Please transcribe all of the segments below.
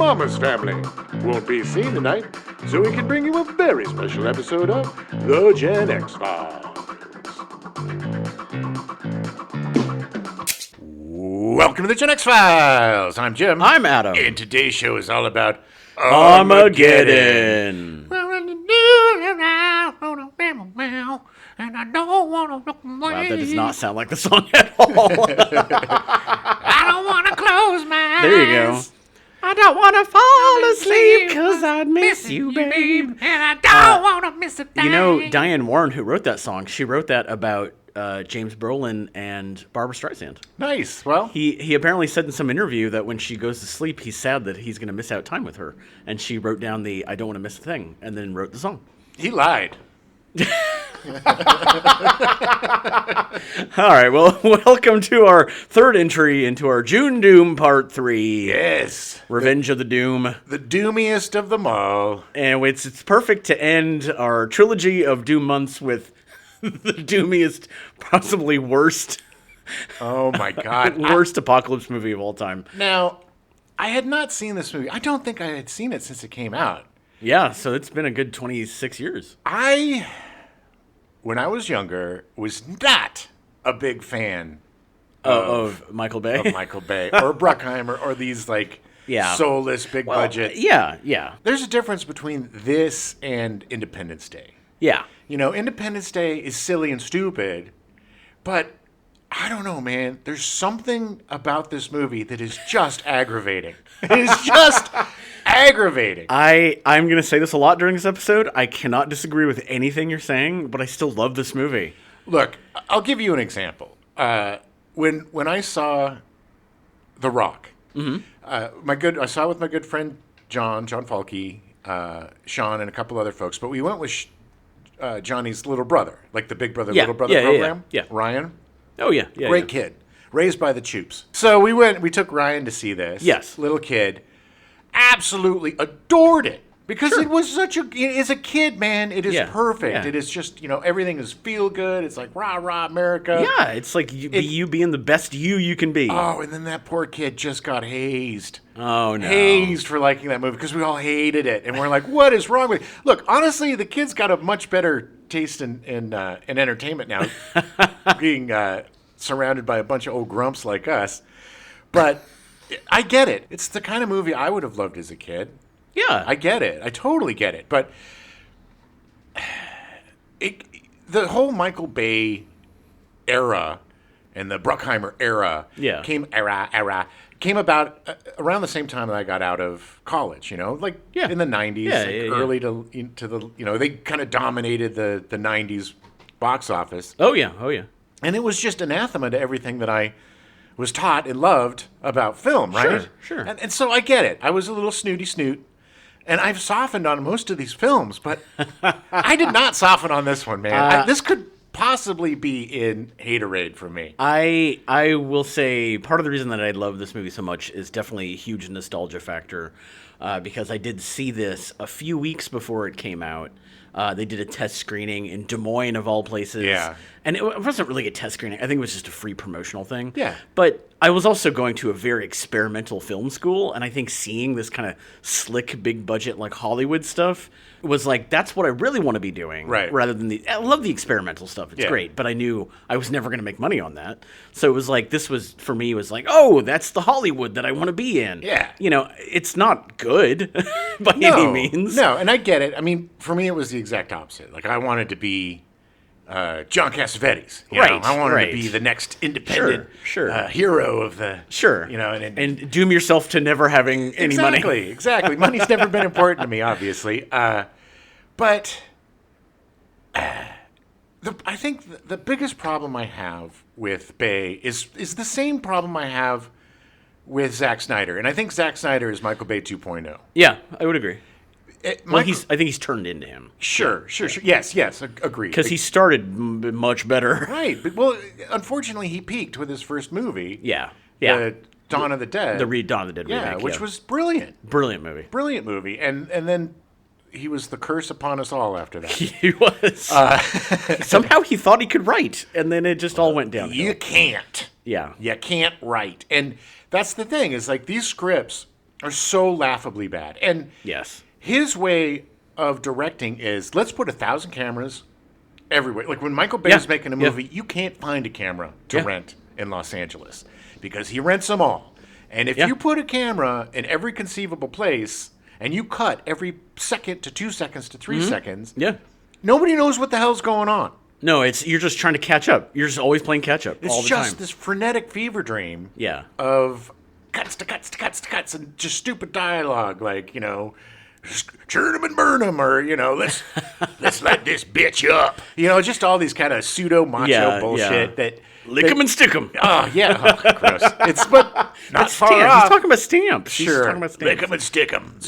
Mama's Family won't be seen tonight, so we can bring you a very special episode of The Gen X-Files. Welcome to The Gen X-Files. I'm Jim. I'm Adam. And today's show is all about Armageddon. And I don't want to look away. Wow, that does not sound like the song at all. I don't want to close my eyes. There you go. I don't want to fall asleep because I'd miss you, babe. And I don't want to miss a thing. You know, Diane Warren, who wrote that song, she wrote that about James Brolin and Barbra Streisand. Nice. Well, he apparently said in some interview that when she goes to sleep, he's sad that he's going to miss out time with her. And she wrote down the I don't want to miss a thing and then wrote the song. He lied. All right, well, welcome to our third entry into our June Doom Part 3. Yes. Revenge of the Doom. The doomiest of them all. And it's perfect to end our trilogy of Doom months with the doomiest, possibly worst. Oh, my God. Worst apocalypse movie of all time. Now, I had not seen this movie. I don't think I had seen it since it came out. Yeah, so it's been a good 26 years. When I was younger, was not a big fan of Michael Bay? Of Michael Bay. Or Bruckheimer, or these, soulless, big budget. Yeah. There's a difference between this and Independence Day. Yeah. You know, Independence Day is silly and stupid, but I don't know, man. There's something about this movie that is just aggravating. It is just aggravating. I'm going to say this a lot during this episode. I cannot disagree with anything you're saying, but I still love this movie. Look, I'll give you an example. When I saw The Rock, I saw it with my good friend John Falke, Sean, and a couple other folks, but we went with Johnny's little brother, like the Big Brother, Little Brother program. Yeah. Ryan. Oh, yeah. Great kid. Raised by the Choops. So we took Ryan to see this. Yes. Little kid. Absolutely adored it. Because it was as a kid, man, it is perfect. Yeah. It is just, everything is feel good. It's like, rah, rah, America. Yeah, it's like you being the best you can be. Oh, and then that poor kid just got hazed. Oh, no. Hazed for liking that movie because we all hated it. And we're like, what is wrong with you? Look, honestly, the kid's got a much better taste in entertainment now, being surrounded by a bunch of old grumps like us. But I get it. It's the kind of movie I would have loved as a kid. Yeah. I get it. I totally get it. But the whole Michael Bay era and the Bruckheimer era came about around the same time that I got out of college, in the 90s, early to the, they kind of dominated the 90s box office. Oh, yeah. And it was just anathema to everything that I was taught and loved about film, right? Sure. And so I get it. I was a little snooty snoot. And I've softened on most of these films, but I did not soften on this one, man. This could possibly be in haterade for me. I will say part of the reason that I love this movie so much is definitely a huge nostalgia factor because I did see this a few weeks before it came out. They did a test screening in Des Moines, of all places. Yeah. And it wasn't really a test screening. I think it was just a free promotional thing. Yeah. But I was also going to a very experimental film school, and I think seeing this kind of slick, big budget, like Hollywood stuff was like, that's what I really want to be doing. Right. Rather than I love the experimental stuff. It's great. But I knew I was never going to make money on that. So it was like, this was, for me, was like, oh, that's the Hollywood that I want to be in. Yeah. It's not good by any means. No, and I get it. I mean, for me, it was the exact opposite. Like, I wanted to be John Cassavetes. I wanted to be the next independent hero of the... Sure. And doom yourself to never having any money. Exactly. Money's never been important to me, obviously. But I think the biggest problem I have with Bay is the same problem I have with Zack Snyder. And I think Zack Snyder is Michael Bay 2.0. Yeah, I would agree. I think he's turned into him. Sure. Yes, agreed. Because he started much better. Right. But, unfortunately, he peaked with his first movie. Yeah. Dawn of the Dead. The Dawn of the Dead remake. Which was brilliant. Brilliant movie. And then he was the curse upon us all after that. He was. Somehow he thought he could write, and then it just all went downhill. You can't. Yeah. You can't write. And that's the thing, is like these scripts are so laughably bad. And yes, his way of directing is, let's put 1,000 cameras everywhere. Like when Michael Bay is making a movie, you can't find a camera to rent in Los Angeles because he rents them all. And if you put a camera in every conceivable place and you cut every second to 2 seconds to 3 seconds, nobody knows what the hell's going on. No, you're just trying to catch up. You're just always playing catch up all the time. It's just this frenetic fever dream of cuts to cuts to cuts to cuts and just stupid dialogue like, churn 'em and burn 'em, or, let's light this bitch up. Just all these kind of pseudo-macho bullshit that... Lick 'em and stick 'em. Oh, yeah. Oh, gross. But not far Stamp. off. He's talking about stamps. Sure. He's talking about stamps. Lick 'em and stick 'em.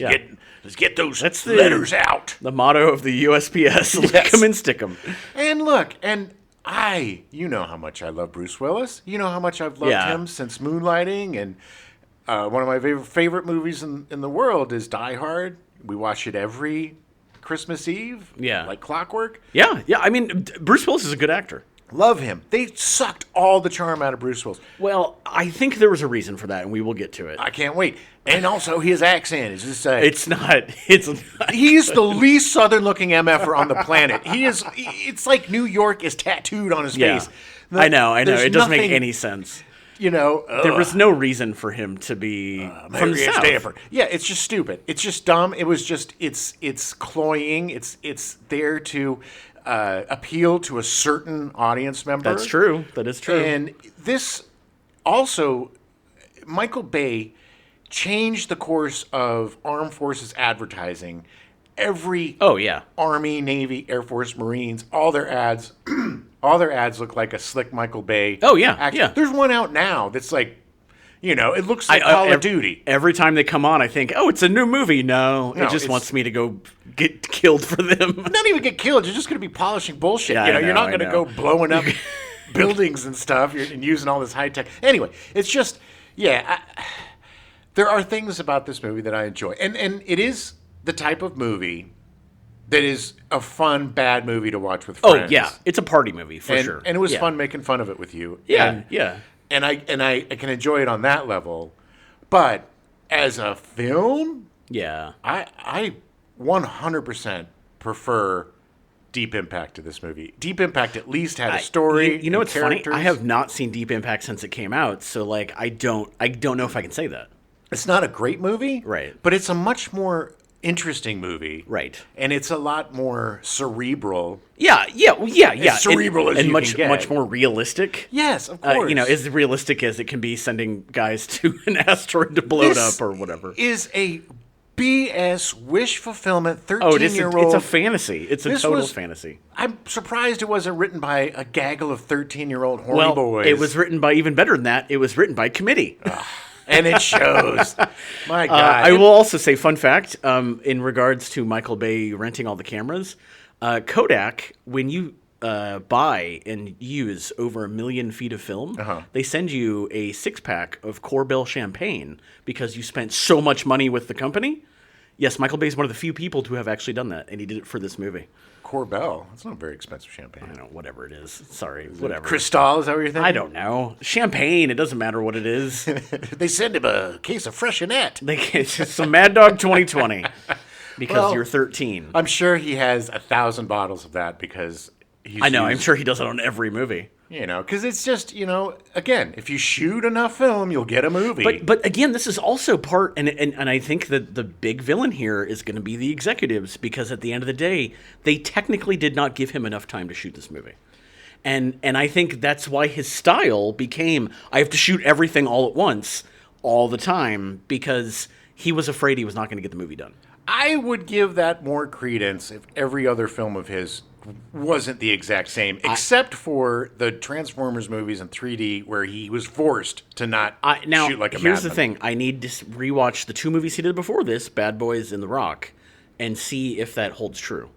Let's get those letters out. The motto of the USPS. Lick 'em and stick 'em. And look, you know how much I love Bruce Willis. You know how much I've loved him since Moonlighting. And one of my favorite movies in the world is Die Hard. We watch it every Christmas Eve. Yeah. Like clockwork. Yeah. I mean, Bruce Willis is a good actor. Love him. They sucked all the charm out of Bruce Willis. Well, I think there was a reason for that, and we will get to it. I can't wait. And also, his accent is just It's not. He's the least southern-looking MFer on the planet. It's like New York is tattooed on his face. I know. It doesn't make any sense. There was no reason for him to be from the South. Stanford. Yeah, it's just stupid. It's just dumb. It was just, it's cloying. It's there to appeal to a certain audience member. That's true. That is true. And this also, Michael Bay changed the course of armed forces advertising. Every Army, Navy, Air Force, Marines, all their ads look like a slick Michael Bay. Oh, yeah, yeah. There's one out now that's like, it looks like Call of Duty. Every time they come on, I think, it's a new movie. No, it just wants me to go get killed for them. Not even get killed. You're just going to be polishing bullshit. You're not going to go blowing up buildings and stuff and using all this high tech. Anyway, it's just, there are things about this movie that I enjoy. And it is the type of movie that is a fun, bad movie to watch with friends. Oh, yeah. It's a party movie, for sure. And it was fun making fun of it with you. Yeah, And I can enjoy it on that level. But as a film, I 100% prefer Deep Impact to this movie. Deep Impact at least had a story. You know what's funny? I have not seen Deep Impact since it came out, so I don't know if I can say that. It's not a great movie, right? But it's a much more interesting movie, right? And it's a lot more cerebral. Yeah. As cerebral as and you much can get. much more realistic. Yes, of course. As realistic as it can be sending guys to an asteroid to blow it up or whatever. Is a BS wish fulfillment 13-year-old. It's a fantasy. It's a total fantasy. I'm surprised it wasn't written by a gaggle of 13-year-old horny boys. It was written by, even better than that, it was written by committee. And it shows. My God. I will also say, fun fact, in regards to Michael Bay renting all the cameras, Kodak, when you buy and use over 1 million feet of film, they send you a 6-pack of Corbel champagne because you spent so much money with the company. Yes, Michael Bay is one of the few people to have actually done that, and he did it for this movie. Corbel? That's not very expensive champagne. I know, whatever it is. Sorry, whatever. Cristal, is that what you're thinking? I don't know. Champagne, it doesn't matter what it is. They send him a case of Freshenet. It's just some Mad Dog 2020 because you're 13. I'm sure he has 1,000 bottles of that because he's I'm sure he does it on every movie. Because it's just, again, if you shoot enough film, you'll get a movie. But again, this is also part, and I think that the big villain here is going to be the executives, because at the end of the day, they technically did not give him enough time to shoot this movie. And I think that's why his style became, I have to shoot everything all at once, all the time, because he was afraid he was not going to get the movie done. I would give that more credence if every other film of his wasn't the exact same, except for the Transformers movies in 3D where he was forced to not shoot like a madman. Here's the thing. I need to rewatch the 2 movies he did before this, Bad Boys and The Rock, and see if that holds true.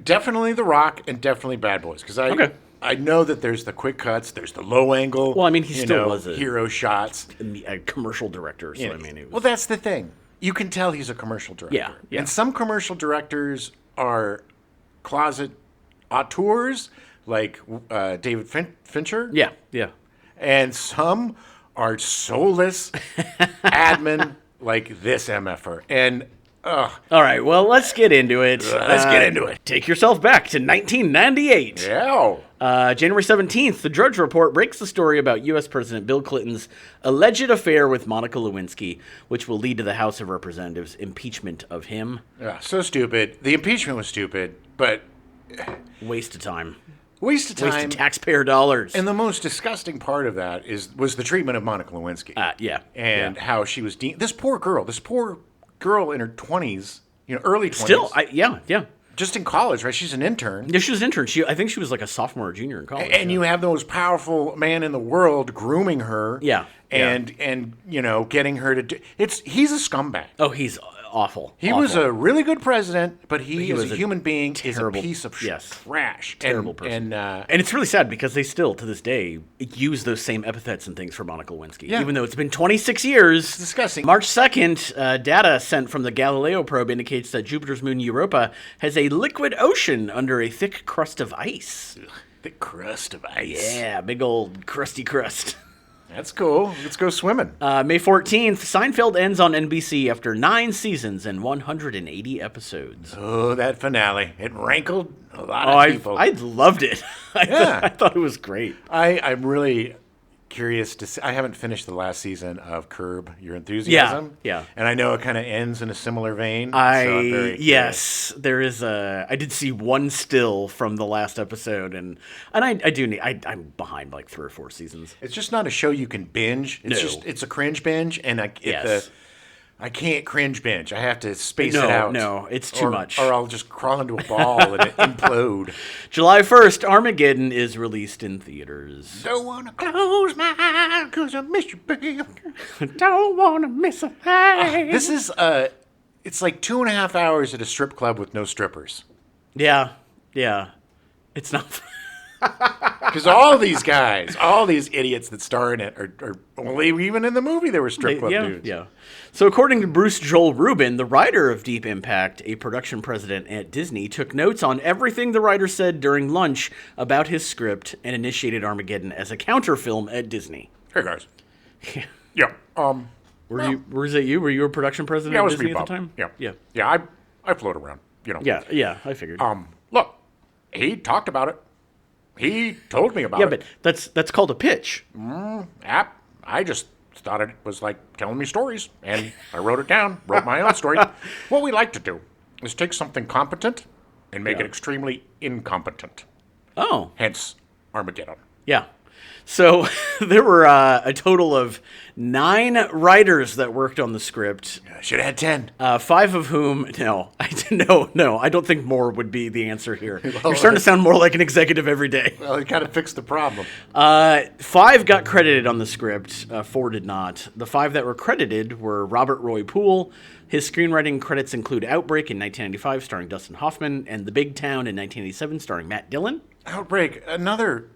Definitely The Rock and definitely Bad Boys, because I know that there's the quick cuts, there's the low angle. Well, I mean, he still was a hero shots, a commercial director. So well, that's the thing. You can tell he's a commercial director. Yeah. And some commercial directors are closet auteurs, like David Fincher. Yeah. And some are soulless admin like this MFer. And all right, well, let's get into it. Take yourself back to 1998. Yeah. January 17th, the Drudge Report breaks the story about U.S. President Bill Clinton's alleged affair with Monica Lewinsky, which will lead to the House of Representatives' impeachment of him. Yeah, so stupid. The impeachment was stupid, but... Waste of time. Waste of time. Waste of taxpayer dollars. And the most disgusting part of that was the treatment of Monica Lewinsky. Yeah. And how she was... This poor girl in her 20s, early 20s. Still, yeah. Just in college, right? She's an intern. Yeah, she was an intern. I think she was like a sophomore or junior in college. And you have the most powerful man in the world grooming her. Yeah. And getting her to do... He's a scumbag. Oh, he's awful. He was a really good president, but he as a human being terrible, is a piece of trash. Terrible person. And it's really sad because they still, to this day, use those same epithets and things for Monica Lewinsky. Yeah. Even though it's been 26 years. It's disgusting. March 2nd, data sent from the Galileo probe indicates that Jupiter's moon Europa has a liquid ocean under a thick crust of ice. Ugh, thick crust of ice. Yeah, big old crusty crust. That's cool. Let's go swimming. May 14th, Seinfeld ends on NBC after 9 seasons and 180 episodes. Oh, that finale. It rankled a lot of people. I loved it. I thought it was great. I'm really curious to see. I haven't finished the last season of Curb Your Enthusiasm. Yeah. And I know it kind of ends in a similar vein. Yes, there is I did see one still from the last episode, and I'm behind like 3 or 4 seasons. It's just not a show you can binge. It's a cringe binge, and I can't cringe binge. I have to space it out. No, it's too much. Or I'll just crawl into a ball and implode. July 1st, Armageddon is released in theaters. Don't want to close my eyes because I miss you, baby. Don't want to miss a thing. This is, it's like 2.5 hours at a strip club with no strippers. Yeah. It's not... Because all these guys, all these idiots that star in it are only even in the movie they were strip club dudes. Yeah. So according to Bruce Joel Rubin, the writer of Deep Impact, a production president at Disney, took notes on everything the writer said during lunch about his script and initiated Armageddon as a counterfilm at Disney. Hey guys. Yeah. Was it you? Were you a production president at Disney at the time? Yeah. Yeah. I float around. Yeah. I figured. Look, he talked about it. He told me about it. Yeah, but that's called a pitch. I just thought it was like telling me stories, and I wrote it down, wrote my own story. What we like to do is take something competent and make it extremely incompetent. Oh. Hence, Armageddon. Yeah. So there were a total of 9 writers that worked on the script. Should have had 10. 5 of whom, I don't think more would be the answer here. You're starting to sound more like an executive every day. Well, it kind of fixed the problem. 5 got credited on the script. 4 did not. The 5 that were credited were Robert Roy Poole. His screenwriting credits include Outbreak in 1995, starring Dustin Hoffman, and The Big Town in 1987, starring Matt Dillon. Outbreak, another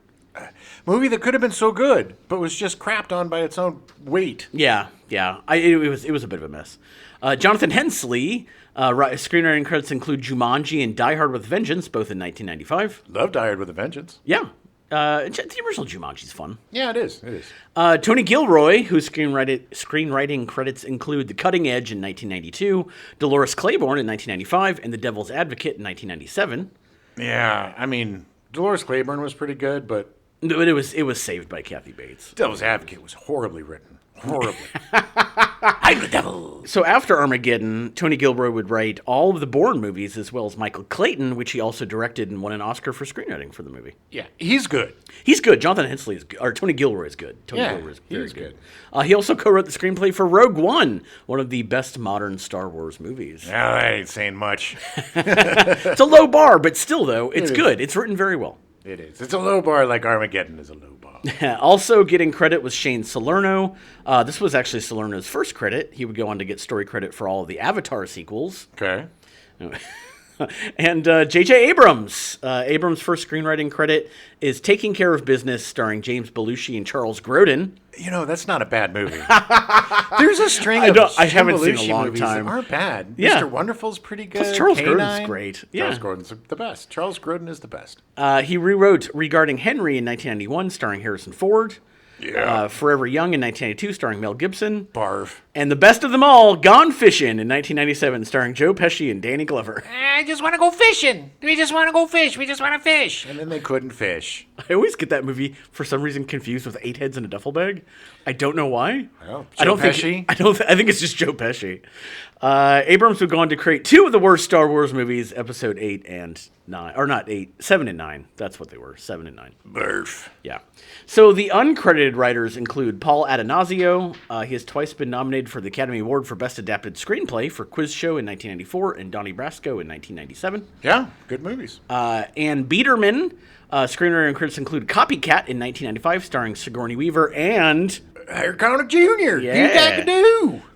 movie that could have been so good, but was just crapped on by its own weight. Yeah. It was a bit of a mess. Jonathan Hensley, screenwriting credits include Jumanji and Die Hard with a Vengeance, both in 1995. Love Die Hard with a Vengeance. Yeah. The original Jumanji's fun. Yeah, it is. Tony Gilroy, whose screenwriting credits include The Cutting Edge in 1992, Dolores Claiborne in 1995, and The Devil's Advocate in 1997. Yeah, I mean, Dolores Claiborne was pretty good, but it was saved by Kathy Bates. Devil's Advocate was horribly written. Horribly. I'm the devil. So after Armageddon, Tony Gilroy would write all of the Bourne movies as well as Michael Clayton, which he also directed and won an Oscar for screenwriting for the movie. Yeah, he's good. He's good. Jonathan Hensley is good. Or Tony Gilroy is good. Gilroy is very good. He also co-wrote the screenplay for Rogue One, one of the best modern Star Wars movies. Yeah, that ain't saying much. It's a low bar, but still, though, it's good. It's written very well. It is. It's a low bar like Armageddon is a low bar. Also getting credit was Shane Salerno. This was actually Salerno's first credit. He would go on to get story credit for all of the Avatar sequels. Okay. And J.J. Abrams. Abrams' first screenwriting credit is Taking Care of Business, starring James Belushi and Charles Grodin. That's not a bad movie. There's a string of I haven't seen a long movies time. that aren't bad. Yeah. Mr. Wonderful's pretty good. Plus Charles K9. Grodin's great. Yeah. Charles Grodin's the best. Charles Grodin is the best. He rewrote Regarding Henry in 1991, starring Harrison Ford. Yeah. Forever Young in 1992, starring Mel Gibson. Barf. And the best of them all, Gone Fishing in 1997, starring Joe Pesci and Danny Glover. I just want to go fishing. We just want to go fish. We just want to fish. And then they couldn't fish. I always get that movie for some reason confused with Eight Heads in a Duffel Bag. I don't know why. Well, I think it's just Joe Pesci. Abrams would go on to create 2 of the worst Star Wars movies, Episode 8 and 9, or not 8, 7 and 9. That's what they were, 7 and 9. Barf. Yeah. So the uncredited writers include Paul Addonazio. He has twice been nominated for the Academy Award for Best Adapted Screenplay for Quiz Show in 1994 and Donnie Brasco in 1997. Yeah, good movies. Ann Biederman. Screenwriter and critics include Copycat in 1995, starring Sigourney Weaver and... Harry Connick Jr. Yeah. You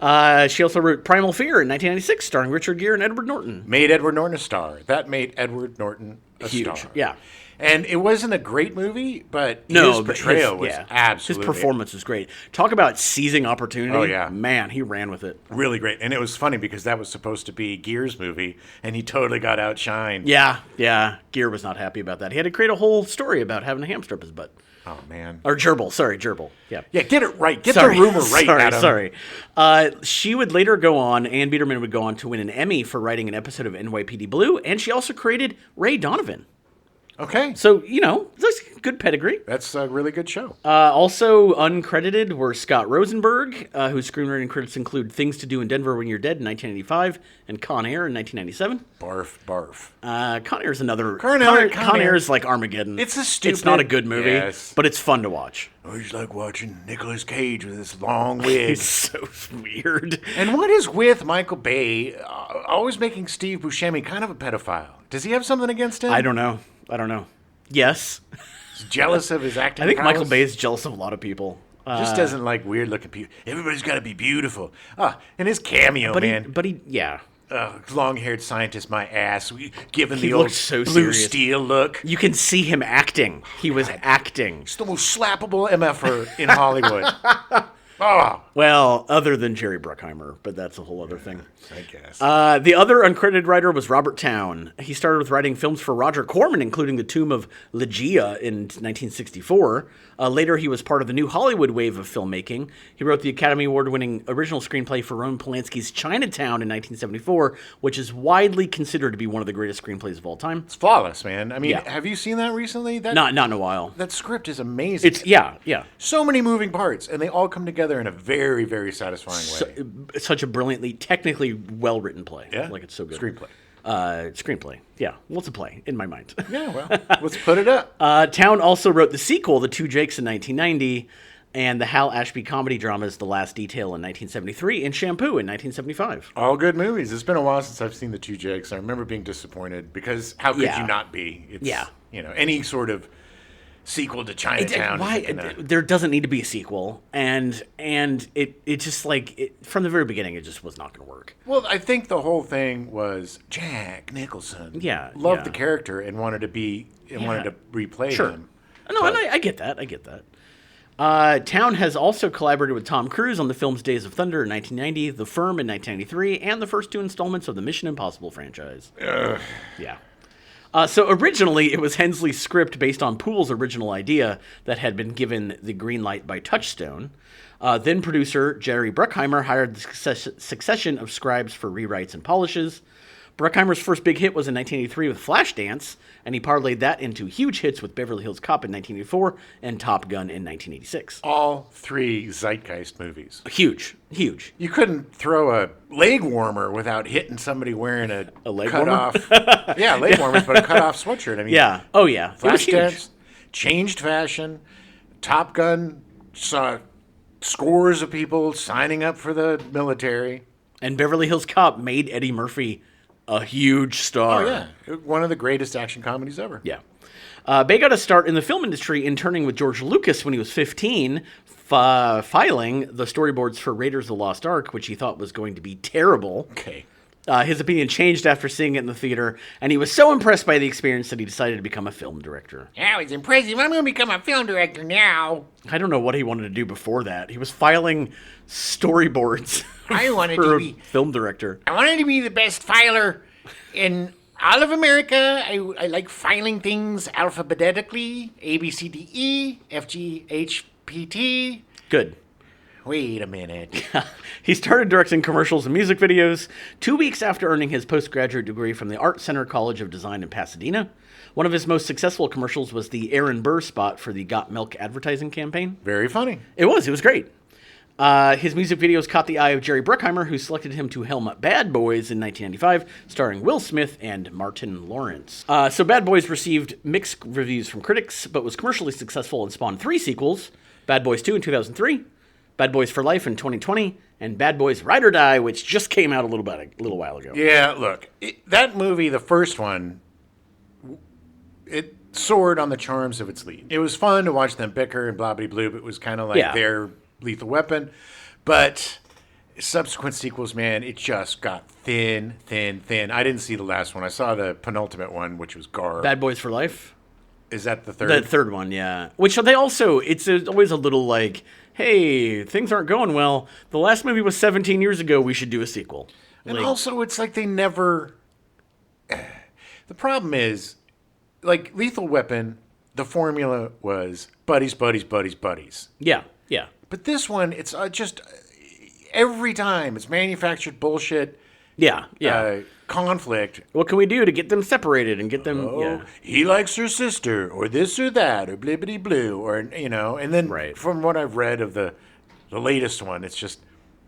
got She also wrote Primal Fear in 1996, starring Richard Gere and Edward Norton. Made Edward Norton a star. That made Edward Norton a Huge. star. Yeah. And it wasn't a great movie, but No, his portrayal was absolutely... His performance was great. Talk about seizing opportunity. Oh, yeah. Man, he ran with it. Really great. And it was funny because that was supposed to be Gere's movie, and he totally got outshined. Yeah. Gere was not happy about that. He had to create a whole story about having a hamster up his butt. Oh, man. Or gerbil. Sorry, gerbil. Yeah. Yeah, get it right. Get the rumor right, Adam. Sorry. She would later go on, Ann Biederman would go on to win an Emmy for writing an episode of NYPD Blue, and she also created Ray Donovan. Okay. So, that's good pedigree. That's a really good show. Also uncredited were Scott Rosenberg, whose screenwriting and credits include Things to Do in Denver When You're Dead in 1985 and Con Air in 1997. Barf. Con Air is another... Con Air is like Armageddon. It's not a good movie, yes. but it's fun to watch. I just like watching Nicolas Cage with his long wig. He's so weird. And what is with Michael Bay always making Steve Buscemi kind of a pedophile? Does he have something against him? I don't know. Yes. He's jealous of his acting I think prowess? Michael Bay is jealous of a lot of people. Just doesn't like weird-looking people. Everybody's got to be beautiful. And his cameo, man. Yeah. Long-haired scientist, my ass. Giving He the old looked so Blue serious. Steel look. You can see him acting. He was acting. He's the most slappable MFer in Hollywood. Oh. Well, other than Jerry Bruckheimer, but that's a whole other thing. I guess. The other uncredited writer was Robert Towne. He started with writing films for Roger Corman, including The Tomb of Ligeia in 1964. Later, he was part of the new Hollywood wave of filmmaking. He wrote the Academy Award-winning original screenplay for Roman Polanski's Chinatown in 1974, which is widely considered to be one of the greatest screenplays of all time. It's flawless, man. I mean, Yeah. have you seen that recently? Not in a while. That script is amazing. Yeah. So many moving parts, and they all come together in a very, very satisfying way. It's such a brilliantly, technically well-written play. Yeah? Like, it's so good. Screenplay. Screenplay. Yeah. Well, it's a play, in my mind. Yeah, well, let's put it up. Towne also wrote the sequel, The Two Jakes, in 1990, and the Hal Ashby comedy dramas The Last Detail in 1973 and Shampoo in 1975. All good movies. It's been a while since I've seen The Two Jakes. I remember being disappointed because how could you not be? It's, any sort of sequel to Chinatown. There doesn't need to be a sequel, and it just from the very beginning it just was not going to work. Well, I think the whole thing was Jack Nicholson. Loved the character and wanted to replay him. No, and I get that. Towne has also collaborated with Tom Cruise on the films Days of Thunder in 1990, The Firm in 1993, and the first 2 installments of the Mission Impossible franchise. Yeah. So originally, it was Hensley's script based on Poole's original idea that had been given the green light by Touchstone. Then producer Jerry Bruckheimer hired the succession of scribes for rewrites and polishes. Bruckheimer's first big hit was in 1983 with Flashdance, and he parlayed that into huge hits with Beverly Hills Cop in 1984 and Top Gun in 1986. All 3 zeitgeist movies. Huge. You couldn't throw a leg warmer without hitting somebody wearing a leg cut-off... leg warmers, but a cut-off sweatshirt. I mean, yeah. Oh, yeah. Flashdance, changed fashion. Top Gun saw scores of people signing up for the military. And Beverly Hills Cop made Eddie Murphy a huge star. Oh, yeah. One of the greatest action comedies ever. Yeah. Bay got a start in the film industry interning with George Lucas when he was 15, filing the storyboards for Raiders of the Lost Ark, which he thought was going to be terrible. Okay. His opinion changed after seeing it in the theater, and he was so impressed by the experience that he decided to become a film director. That was impressive. I'm going to become a film director now. I don't know what he wanted to do before that. He was filing storyboards I wanted for to a be film director. I wanted to be the best filer in all of America. I like filing things alphabetically. A, B, C, D, E, F, G, H, PT. Good. Wait a minute. He started directing commercials and music videos 2 weeks after earning his postgraduate degree from the Art Center College of Design in Pasadena. One of his most successful commercials was the Aaron Burr spot for the Got Milk advertising campaign. Very funny. It was great. His music videos caught the eye of Jerry Bruckheimer, who selected him to helm Bad Boys in 1995, starring Will Smith and Martin Lawrence. So Bad Boys received mixed reviews from critics, but was commercially successful and spawned 3 sequels: Bad Boys 2 in 2003, Bad Boys for Life in 2020, and Bad Boys Ride or Die, which just came out a little while ago. Yeah, look, that movie, the first one, it soared on the charms of its lead. It was fun to watch them bicker and blah blah blue. It was kind of like their Lethal Weapon, but subsequent sequels, man, it just got thin. I didn't see the last one. I saw the penultimate one, which was Gar. Bad Boys for Life? Is that the third? The third one, yeah. Which they also, it's always a little like, hey, things aren't going well. The last movie was 17 years ago. We should do a sequel. And also, it's like they never... The problem is, like, Lethal Weapon, the formula was buddies. Yeah, yeah. But this one, it's just... every time, it's manufactured bullshit. Yeah. Conflict. What can we do to get them separated and get them... Oh, he likes her sister, or this or that, or blibbity blue, or, and then from what I've read of the latest one, it's just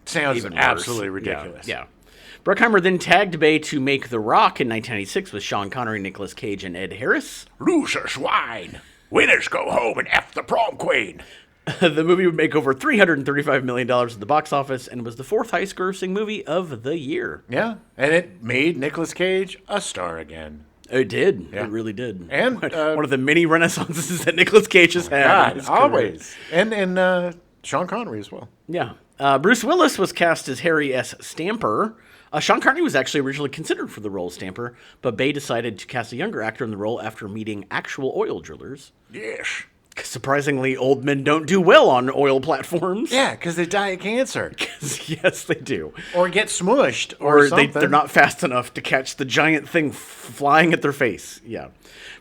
sounds absolutely ridiculous. Yeah. Bruckheimer then tagged Bay to make The Rock in 1996 with Sean Connery, Nicolas Cage, and Ed Harris. Loser swine. Winners go home and F the prom queen. The movie would make over $335 million at the box office and was the 4th highest-grossing movie of the year. Yeah, and it made Nicolas Cage a star again. It did. Yeah. It really did. And one of the many renaissances that Nicolas Cage has had. God, always. And Sean Connery as well. Yeah. Bruce Willis was cast as Harry S. Stamper. Sean Connery was actually originally considered for the role of Stamper, but Bay decided to cast a younger actor in the role after meeting actual oil drillers. Yes. Surprisingly, old men don't do well on oil platforms. Yeah, because they die of cancer. Yes, they do. Or get smushed or something. They're not fast enough to catch the giant thing flying at their face. Yeah.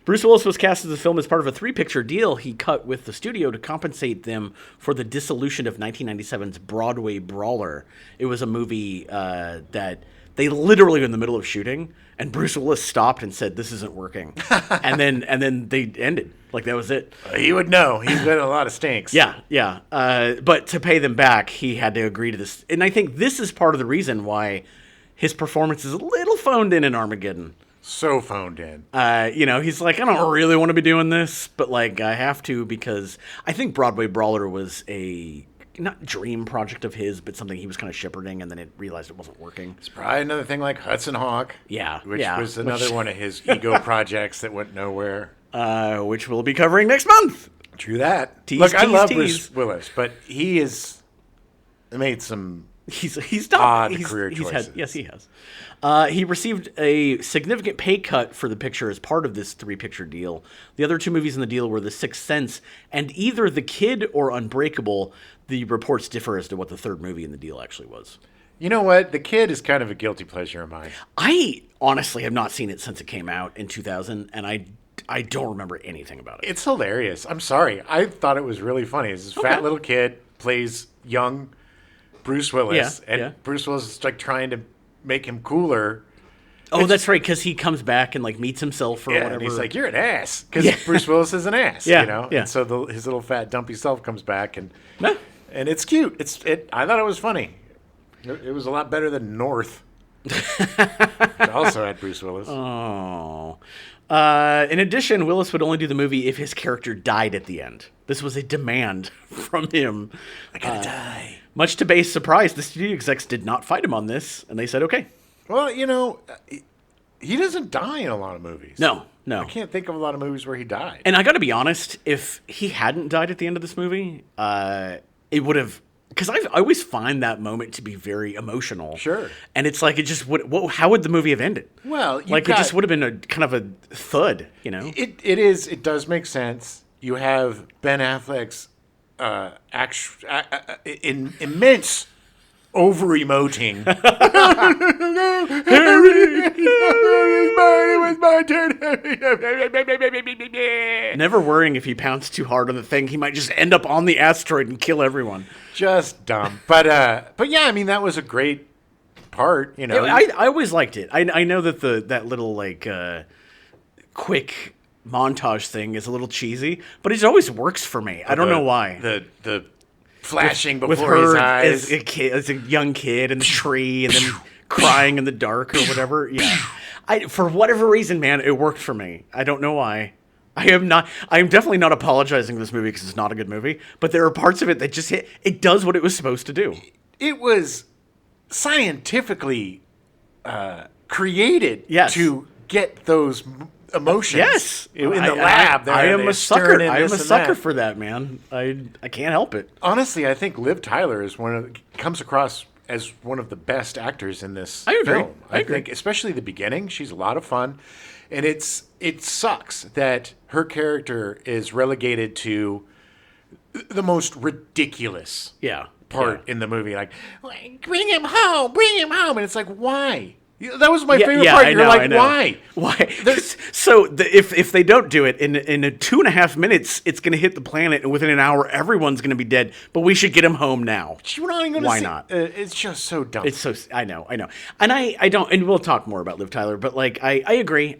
Bruce Willis was cast as the film as part of a 3-picture deal he cut with the studio to compensate them for the dissolution of 1997's Broadway Brawler. It was a movie that they literally were in the middle of shooting, and Bruce Willis stopped and said, "This isn't working," and then they ended. Like, that was it. He would know. He's got a lot of stinks. Yeah. But to pay them back, he had to agree to this. And I think this is part of the reason why his performance is a little phoned in Armageddon. So phoned in. He's like, I don't really want to be doing this, but, like, I have to because I think Broadway Brawler was a... not dream project of his, but something he was kind of shepherding, and then it realized it wasn't working. It's probably another thing like Hudson Hawk. Yeah. Which was another one of his ego projects that went nowhere. Which we'll be covering next month. True that. I love Bruce Willis, but he has made some odd career choices. Yes, he has. He received a significant pay cut for the picture as part of this 3-picture deal. The other 2 movies in the deal were The Sixth Sense and either The Kid or Unbreakable. The reports differ as to what the 3rd movie in the deal actually was. You know what? The Kid is kind of a guilty pleasure of mine. I honestly have not seen it since it came out in 2000, and I don't remember anything about it. It's hilarious. I'm sorry. I thought it was really funny. This fat little kid plays young Bruce Willis, Bruce Willis is like trying to make him cooler. Oh, that's right, because he comes back and like meets himself or whatever. And he's like, "You're an ass," because Bruce Willis is an ass. Yeah. And so his little fat dumpy self comes back, and it's cute. I thought it was funny. It was a lot better than North. It also had Bruce Willis. Oh. In addition, Willis would only do the movie if his character died at the end. This was a demand from him. I gotta die. Much to Bay's surprise, the studio execs did not fight him on this, and they said, okay. Well, he doesn't die in a lot of movies. No. I can't think of a lot of movies where he died. And I gotta be honest, if he hadn't died at the end of this movie, it would have... Because I always find that moment to be very emotional. Sure. And it's like, it just would... how would the movie have ended? Well, it just would have been a kind of a thud, It does make sense. You have Ben Affleck's immense over-emoting. Harry, it was my turn. Never worrying if he pounds too hard on the thing, he might just end up on the asteroid and kill everyone. Just dumb. But yeah, I mean, that was a great part, you know. I always liked it. I know that that little, like, quick montage thing is a little cheesy, but it always works for me. I don't know why. The flashing with before her his eyes. as a young kid in the tree and then crying in the dark or whatever. Yeah. For whatever reason, man, it worked for me. I don't know why. I am definitely not apologizing for this movie because it's not a good movie, but there are parts of it that just it does what it was supposed to do. It was scientifically created to get those emotions. Yes, in the lab. I am a sucker. I am a sucker for that, man. I can't help it. Honestly, I think Liv Tyler is comes across as one of the best actors in this film. I agree. Think, especially the beginning, she's a lot of fun, and it sucks that her character is relegated to the most ridiculous part in the movie. Like, bring him home, and it's like, why? That was my favorite part. You're like, why? Why? So if they don't do it in 2.5 minutes, it's going to hit the planet, and within an hour, everyone's going to be dead. But we should get him home now. Why not? It's just so dumb. It's so I know, and I don't. And we'll talk more about Liv Tyler, but like I agree.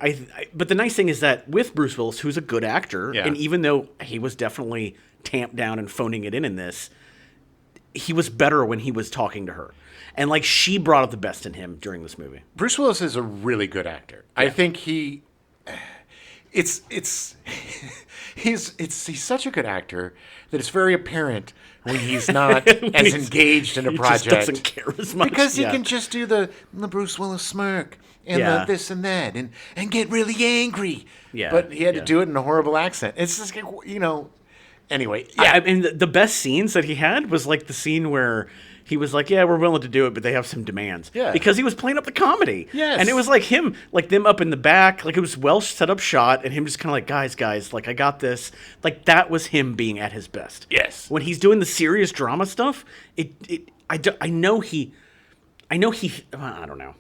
But the nice thing is that with Bruce Willis, who's a good actor, and even though he was definitely tamped down and phoning it in this, he was better when he was talking to her. And, like, she brought out the best in him during this movie. Bruce Willis is a really good actor. Yeah. I think he's such a good actor that it's very apparent when he's not as engaged in a project. He just doesn't care as much. Because he can just do the Bruce Willis smirk and the this and that and get really angry. Yeah. But he had to do it in a horrible accent. It's just, you know, anyway. Yeah, I mean, the best scenes that he had was, like, the scene where he was like, yeah, we're willing to do it, but they have some demands. Yeah. Because he was playing up the comedy. Yes. And it was like him, like them up in the back, like it was well set up shot, and him just kind of like, guys, like I got this. Like that was him being at his best. Yes. When he's doing the serious drama stuff, I don't know.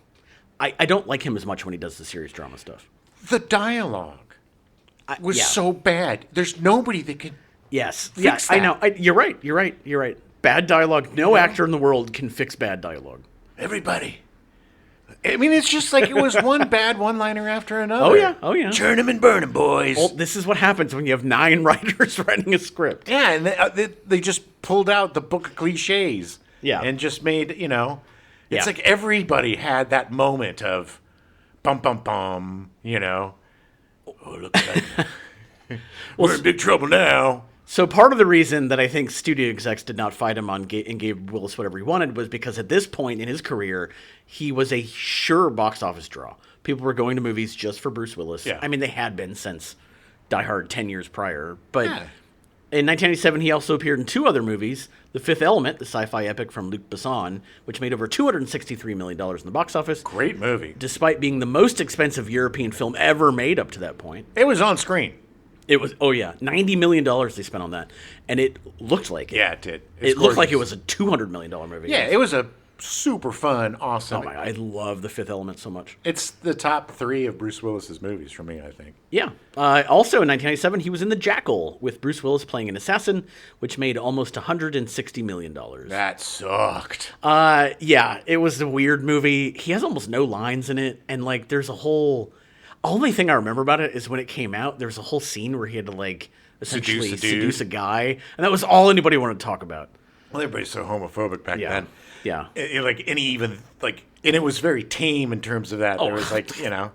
I don't like him as much when he does the serious drama stuff. The dialogue was so bad. There's nobody that could fix that. I know. You're right. Bad dialogue. No actor in the world can fix bad dialogue. Everybody. I mean, it's just like it was one bad one-liner after another. Oh, yeah. Churn 'em and burn 'em, boys. Well, this is what happens when you have 9 writers writing a script. Yeah, and they just pulled out the book of cliches. Yeah. And just made, it's like everybody had that moment of bum, bum, bum, Oh, look like we're in big trouble now. So part of the reason that I think studio execs did not fight him and gave Willis whatever he wanted was because at this point in his career, he was a sure box office draw. People were going to movies just for Bruce Willis. Yeah. I mean, they had been since Die Hard 10 years prior. But in 1997, he also appeared in 2 other movies. The Fifth Element, the sci-fi epic from Luc Besson, which made over $263 million in the box office. Great movie. Despite being the most expensive European film ever made up to that point. It was on screen. It was, $90 million they spent on that. And it looked like it. Yeah, it did. It looked like it was a $200 million movie. Yeah, it was a super fun, awesome. Oh my God, I love The Fifth Element so much. It's the top 3 of Bruce Willis's movies for me, I think. Yeah. Also in 1997, he was in The Jackal with Bruce Willis playing an assassin, which made almost $160 million. That sucked. Yeah, it was a weird movie. He has almost no lines in it, and like there's a whole... Only thing I remember about it is when it came out, there was a whole scene where he had to like essentially seduce a guy, and that was all anybody wanted to talk about. Well, everybody's so homophobic back then. Yeah. And it was very tame in terms of that. There was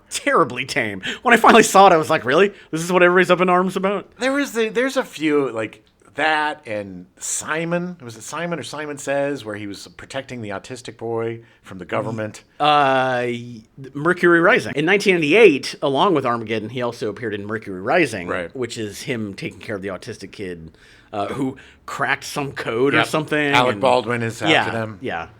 terribly tame. When I finally saw it, I was like, really? This is what everybody's up in arms about? There's a few like that and Simon. Was it Simon or Simon Says, where he was protecting the autistic boy from the government? Mercury Rising. In 1998, along with Armageddon, he also appeared in Mercury Rising, right, which is him taking care of the autistic kid who cracked some code or something. Alec Baldwin is after them. Yeah.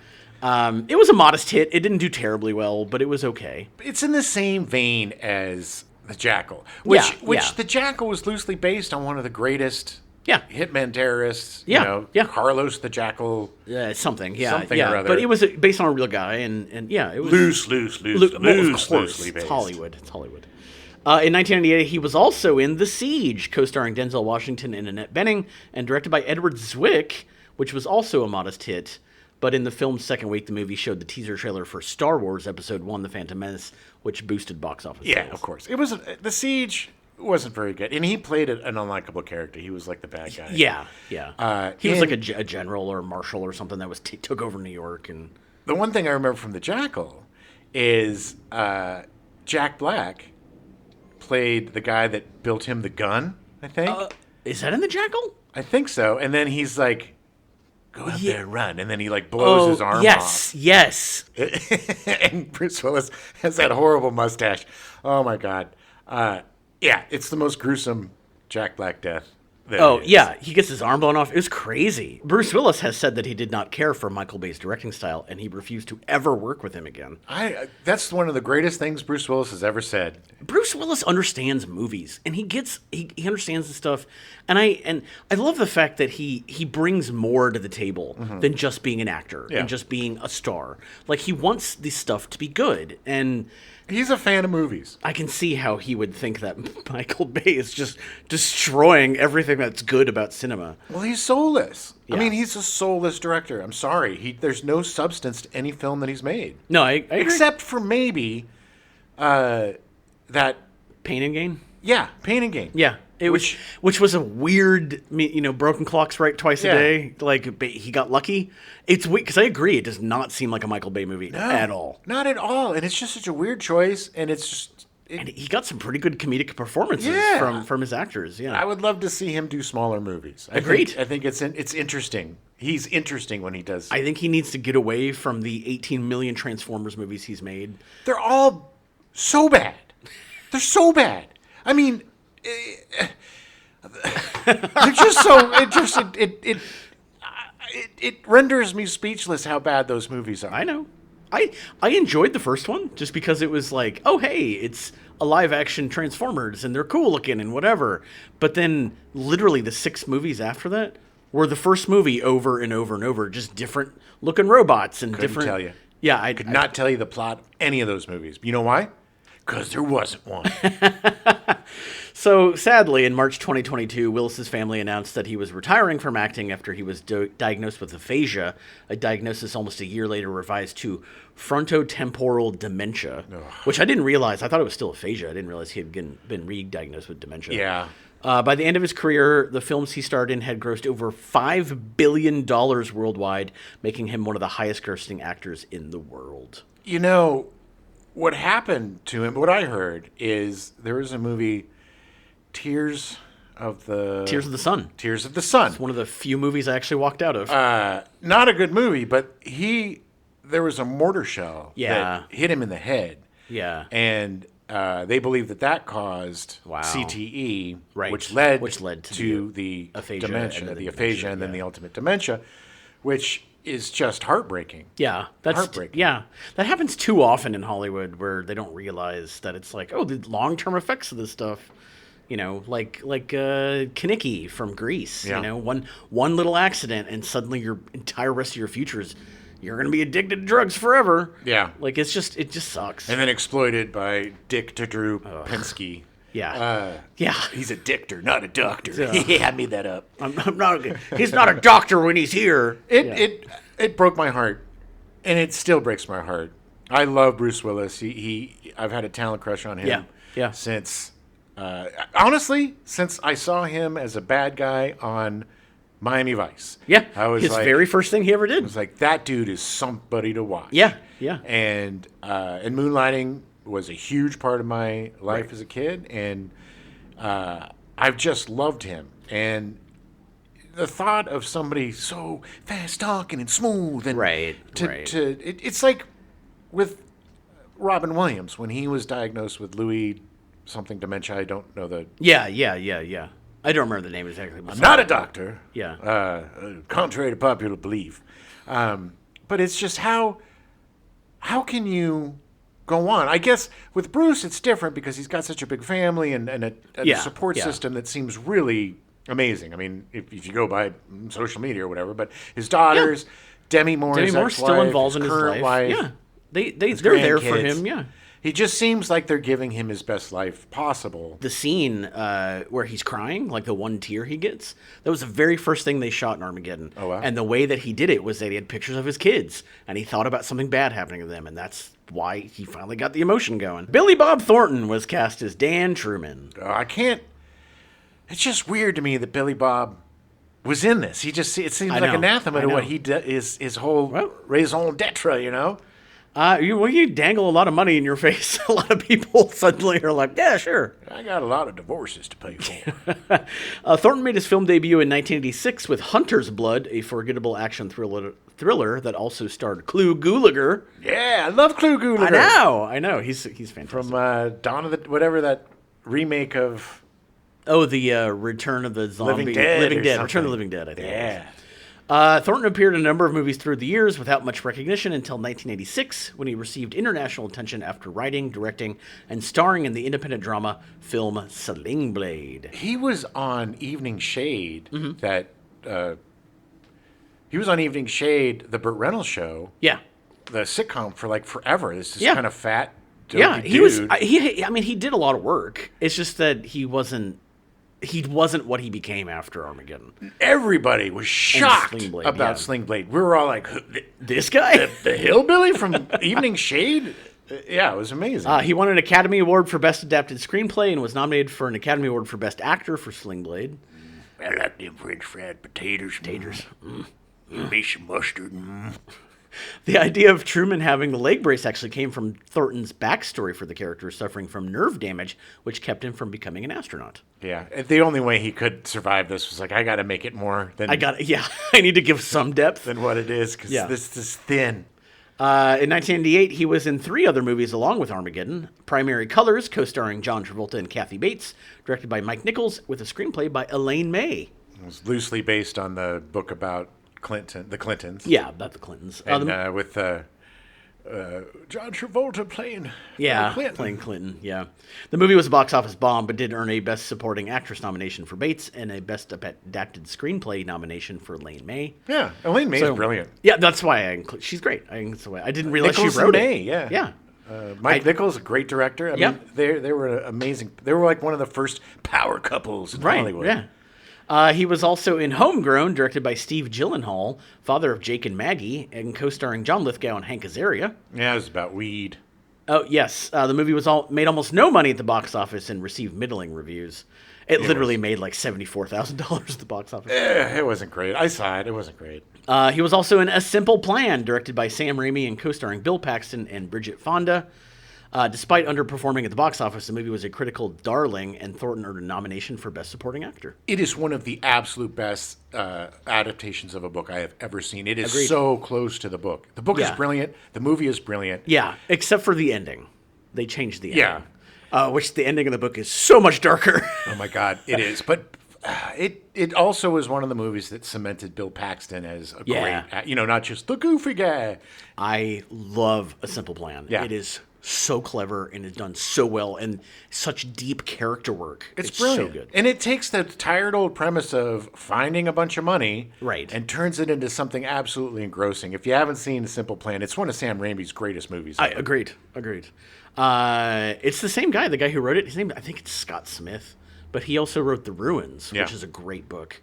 It was a modest hit. It didn't do terribly well, but it was okay. It's in the same vein as The Jackal, which The Jackal was loosely based on one of the greatest hitman terrorists. You know, Carlos the Jackal. Something or other. But it was based on a real guy, and it was loosely based. It's Hollywood. In 1998, he was also in The Siege, co-starring Denzel Washington and Annette Bening, and directed by Edward Zwick, which was also a modest hit. But in the film's second week, the movie showed the teaser trailer for Star Wars Episode 1, The Phantom Menace, which boosted box office sales. Yeah, of course. It was The Siege wasn't very good, and he played an unlikable character. He was like the bad guy. Yeah. He was like a general or marshal or something that was took over New York. And the one thing I remember from The Jackal is Jack Black played the guy that built him the gun, I think. Is that in The Jackal? I think so. And then he's like, go out there and run. And then he like blows his arm off. Yes. And Bruce Willis has that horrible mustache. Oh, my God. Yeah, it's the most gruesome Jack Black death. He gets his arm blown off. It was crazy. Bruce Willis has said that he did not care for Michael Bay's directing style, and he refused to ever work with him again. That's one of the greatest things Bruce Willis has ever said. Bruce Willis understands movies, and he understands the stuff. And I love the fact that he brings more to the table than just being an actor and just being a star. Like, he wants this stuff to be good, and he's a fan of movies. I can see how he would think that Michael Bay is just destroying everything that's good about cinema. Well, he's soulless. Yeah. I mean, he's a soulless director. I'm sorry. There's no substance to any film that he's made. No, I agree. Except for maybe that Pain and Gain? Yeah, Pain and Gain. Yeah. Which was a weird, broken clocks right twice a day. Like, he got lucky. It's weird, because I agree, it does not seem like a Michael Bay movie at all. Not at all. And it's just such a weird choice, and it's just... and he got some pretty good comedic performances from his actors. Yeah, I would love to see him do smaller movies. Agreed. I think it's interesting. He's interesting when he does... I think he needs to get away from the 18 million Transformers movies he's made. They're all so bad. They're so bad. I mean... They're just so it renders me speechless how bad those movies are. I know. I enjoyed the first one just because it was like, oh hey, it's a live action Transformers and they're cool looking and whatever. But then literally the 6 movies after that were the first movie over and over and over, just different looking robots and Couldn't different. Tell you. Yeah, I could not tell you the plot of any of those movies. You know why? Because there wasn't one. So, sadly, in March 2022, Willis's family announced that he was retiring from acting after he was diagnosed with aphasia, a diagnosis almost a year later revised to frontotemporal dementia, which I didn't realize. I thought it was still aphasia. I didn't realize he had been re-diagnosed with dementia. Yeah. By the end of his career, the films he starred in had grossed over $5 billion worldwide, making him one of the highest-grossing actors in the world. You know, what happened to him, what I heard, is there was a movie... Tears of the Sun. Tears of the Sun. It's one of the few movies I actually walked out of. Not a good movie, but there was a mortar shell that hit him in the head. Yeah. And they believe that caused CTE, right. which led to the aphasia dementia, the aphasia, and then the ultimate dementia, which is just heartbreaking. Yeah, that's heartbreaking. Yeah, that happens too often in Hollywood where they don't realize that it's like, oh, the long-term effects of this stuff. You know, like Kinnicky from Grease. Yeah. You know, one little accident and suddenly your entire rest of your future is you're going to be addicted to drugs forever. Yeah, like it just sucks. And then exploited by Dick to Drew Pensky. Yeah, he's a dictor, not a doctor. Yeah, I made that up. I'm not. He's not a doctor when he's here. It broke my heart, and it still breaks my heart. I love Bruce Willis. I've had a talent crush on him. Yeah. Since. Honestly, since I saw him as a bad guy on Miami Vice. Yeah, his very first thing he ever did. I was like, that dude is somebody to watch. Yeah. And Moonlighting was a huge part of my life as a kid, and I've just loved him. And the thought of somebody so fast talking and smooth and it's like with Robin Williams when he was diagnosed with Louis something dementia. I don't know the... Yeah. I don't remember the name exactly. I'm not a doctor. Yeah. Contrary to popular belief. But it's just how can you go on? I guess with Bruce it's different because he's got such a big family and a support system that seems really amazing. I mean, if you go by social media or whatever, but his daughters, Demi Moore's still involved in his life. Yeah, they're there for him. Yeah. He just seems like they're giving him his best life possible. The scene where he's crying, like the one tear he gets, that was the very first thing they shot in Armageddon. Oh, wow. And the way that he did it was that he had pictures of his kids, and he thought about something bad happening to them, and that's why he finally got the emotion going. Billy Bob Thornton was cast as Dan Truman. I can't... It's just weird to me that Billy Bob was in this. It seems like anathema to what he is, his whole raison d'etre, you know? You dangle a lot of money in your face. A lot of people suddenly are like, yeah, sure. I got a lot of divorces to pay for. Thornton made his film debut in 1986 with Hunter's Blood, a forgettable action thriller that also starred Clu Gulager. Yeah, I love Clu Gulager. I know. He's fantastic. From Dawn of the... whatever that remake of... Oh, the Return of the Zombie... Living Dead. Return of the Living Dead, I think. Yeah. Thornton appeared in a number of movies through the years without much recognition until 1986, when he received international attention after writing, directing, and starring in the independent drama film Sling Blade. He was on Evening Shade, he was on Evening Shade, the Burt Reynolds show. Yeah. The sitcom for like forever. This kind of fat, dopey dude. He did a lot of work. It's just that he wasn't what he became after Armageddon. Everybody was shocked about Sling Blade. We were all like, this guy? The hillbilly from Evening Shade? Yeah, it was amazing. He won an Academy Award for Best Adapted Screenplay and was nominated for an Academy Award for Best Actor for Sling Blade. I like them French fried potatoes. Maybe some mustard. The idea of Truman having the leg brace actually came from Thornton's backstory for the character, suffering from nerve damage, which kept him from becoming an astronaut. Yeah, the only way he could survive this was like, I got to make it more than... I need to give some depth. Than what it is, because this is thin. In 1998, he was in 3 other movies along with Armageddon. Primary Colors, co-starring John Travolta and Kathy Bates, directed by Mike Nichols, with a screenplay by Elaine May. It was loosely based on the book about the Clintons. Yeah, about the Clintons. And with John Travolta playing Clinton. Playing Clinton, yeah. The movie was a box office bomb, but did earn a Best Supporting Actress nomination for Bates and a Best Adapted Screenplay nomination for Elaine May. Yeah, Elaine May is brilliant. Yeah, that's why she's great. I didn't realize Nichols she wrote May, it. Yeah. Mike Nichols, a great director. I mean, they were amazing. They were like one of the first power couples in Hollywood. Yeah. He was also in Homegrown, directed by Steve Gyllenhaal, father of Jake and Maggie, and co-starring John Lithgow and Hank Azaria. Yeah, it was about weed. Oh, yes. The movie made almost no money at the box office and received middling reviews. It literally made like $74,000 at the box office. It wasn't great. I saw it. It wasn't great. He was also in A Simple Plan, directed by Sam Raimi and co-starring Bill Paxton and Bridget Fonda. Despite underperforming at the box office, the movie was a critical darling, and Thornton earned a nomination for Best Supporting Actor. It is one of the absolute best adaptations of a book I have ever seen. It is so close to the book. The book is brilliant. The movie is brilliant. Yeah, except for the ending. They changed the ending. Yeah. Which the ending of the book is so much darker. Oh, my God. It is. But it also was one of the movies that cemented Bill Paxton as a great, not just the goofy guy. I love A Simple Plan. Yeah. It is so clever and is done so well and such deep character work. It's brilliant. So good. And it takes the tired old premise of finding a bunch of money and turns it into something absolutely engrossing. If you haven't seen A Simple Plan, it's one of Sam Raimi's greatest movies ever. Agreed. It's the same guy, the guy who wrote it. His name, I think it's Scott Smith, but he also wrote The Ruins, which is a great book.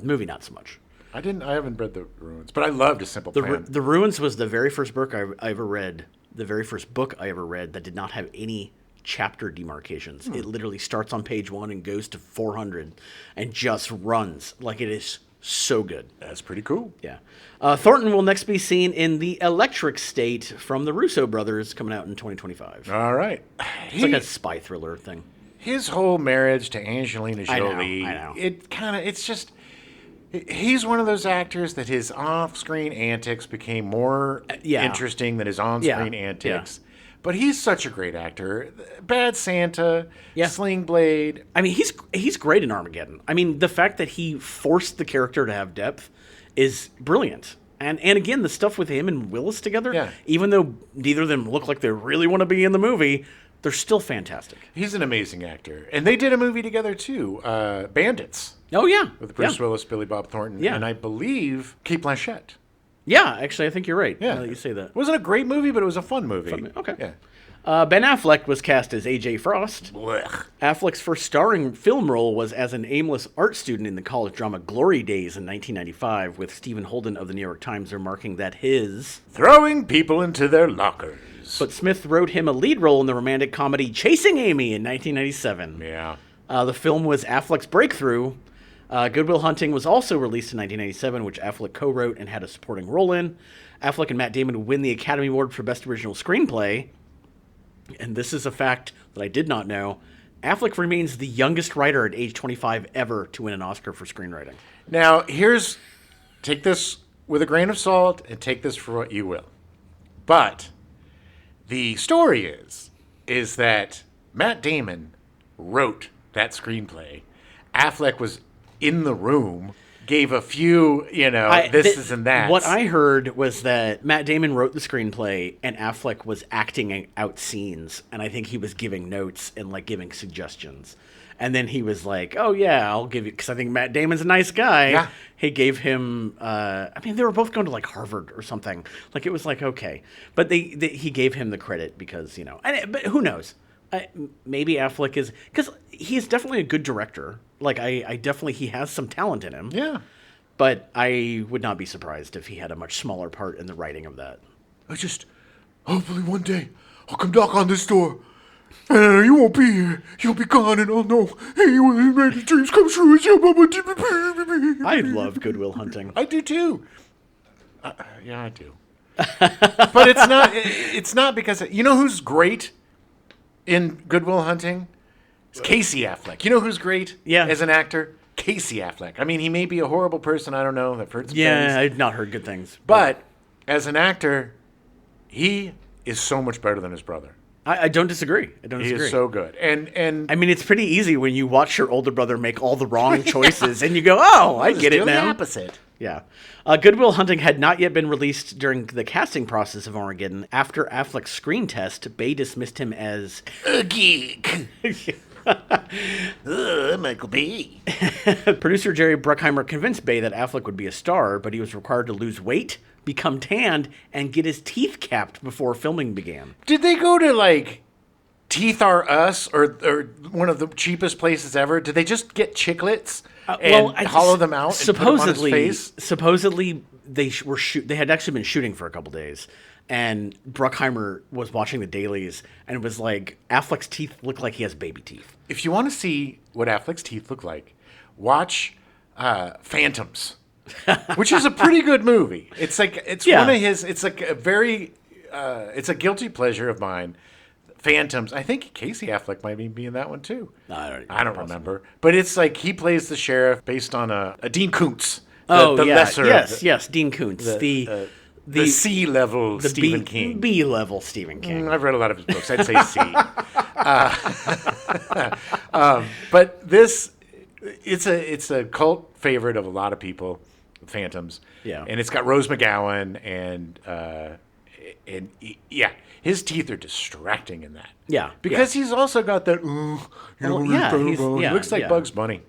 Movie, not so much. I haven't read The Ruins, but I loved A Simple Plan. The Ruins was the very first book I ever read. The very first book I ever read that did not have any chapter demarcations. It literally starts on page 1 and goes to 400 and just runs. Like, it is so good. That's pretty cool. Yeah. Thornton will next be seen in The Electric State from the Russo brothers, coming out in 2025. All right. It's like a spy thriller thing. His whole marriage to Angelina Jolie, I know. It's just... He's one of those actors that his off-screen antics became more interesting than his on-screen antics. Yeah. But he's such a great actor. Bad Santa, Sling Blade. I mean, he's great in Armageddon. I mean, the fact that he forced the character to have depth is brilliant. And again, the stuff with him and Willis together, even though neither of them look like they really want to be in the movie, They're still fantastic. He's an amazing actor. And they did a movie together, too, Bandits. Oh, yeah. With Bruce Willis, Billy Bob Thornton, and I believe Kate Blanchett. Yeah, actually, I think you're right. Yeah. Now that you say that. It wasn't a great movie, but it was a fun movie. Okay. Yeah. Ben Affleck was cast as A.J. Frost. Blech. Affleck's first starring film role was as an aimless art student in the college drama Glory Days in 1995, with Stephen Holden of the New York Times remarking that his... throwing people into their lockers. But Smith wrote him a lead role in the romantic comedy Chasing Amy in 1997. Yeah. The film was Affleck's breakthrough. Good Will Hunting was also released in 1997, which Affleck co-wrote and had a supporting role in. Affleck and Matt Damon win the Academy Award for Best Original Screenplay. And this is a fact that I did not know. Affleck remains the youngest writer at age 25 ever to win an Oscar for screenwriting. Now, take this with a grain of salt and take this for what you will. But the story is that Matt Damon wrote that screenplay. Affleck was in the room, gave a few, this and that. What I heard was that Matt Damon wrote the screenplay and Affleck was acting out scenes. And I think he was giving notes and giving suggestions. And then he was like, oh, yeah, I'll give you, because I think Matt Damon's a nice guy. Yeah. He gave him, they were both going to Harvard or something. It was okay. But he gave him the credit because, but who knows? Maybe Affleck is, because he's definitely a good director. He has some talent in him. Yeah. But I would not be surprised if he had a much smaller part in the writing of that. Hopefully one day, I'll come knock on this door. And you won't be here. You'll be gone, and I'll know. Hey, you made his dreams come true. I love Good Will Hunting. I do too. Yeah, I do. But it's not because you know who's great in Good Will Hunting? It's Casey Affleck. You know who's great as an actor? Casey Affleck. I mean, he may be a horrible person. I don't know. I've heard some things. I've not heard good things. But as an actor, he is so much better than his brother. I don't disagree. He is so good. And I mean, it's pretty easy when you watch your older brother make all the wrong choices and you go, oh, I get it now. The opposite. Yeah. Good Will Hunting had not yet been released during the casting process of Armageddon. After Affleck's screen test, Bay dismissed him as a geek. Michael Bay. Producer Jerry Bruckheimer convinced Bay that Affleck would be a star, but he was required to lose weight, become tanned, and get his teeth capped before filming began. Did they go to Teeth R Us or one of the cheapest places ever? Did they just get chiclets and hollow them out supposedly, and put them on his face? Supposedly, they had actually been shooting for a couple days. And Bruckheimer was watching the dailies and was like, Affleck's teeth look like he has baby teeth. If you want to see what Affleck's teeth look like, watch Phantoms, which is a pretty good movie. It's one of his. It's it's a guilty pleasure of mine. Phantoms. I think Casey Affleck might be in that one too. No, I don't remember, but it's he plays the sheriff based on a Dean Koontz. Yes, Dean Koontz. The C-level Stephen King. B-level Stephen King. I've read a lot of his books. I'd say C. But this, it's a cult favorite of a lot of people, Phantoms. Yeah. And it's got Rose McGowan and his teeth are distracting in that. Yeah. Because he's also got that, he looks like Bugs Bunny.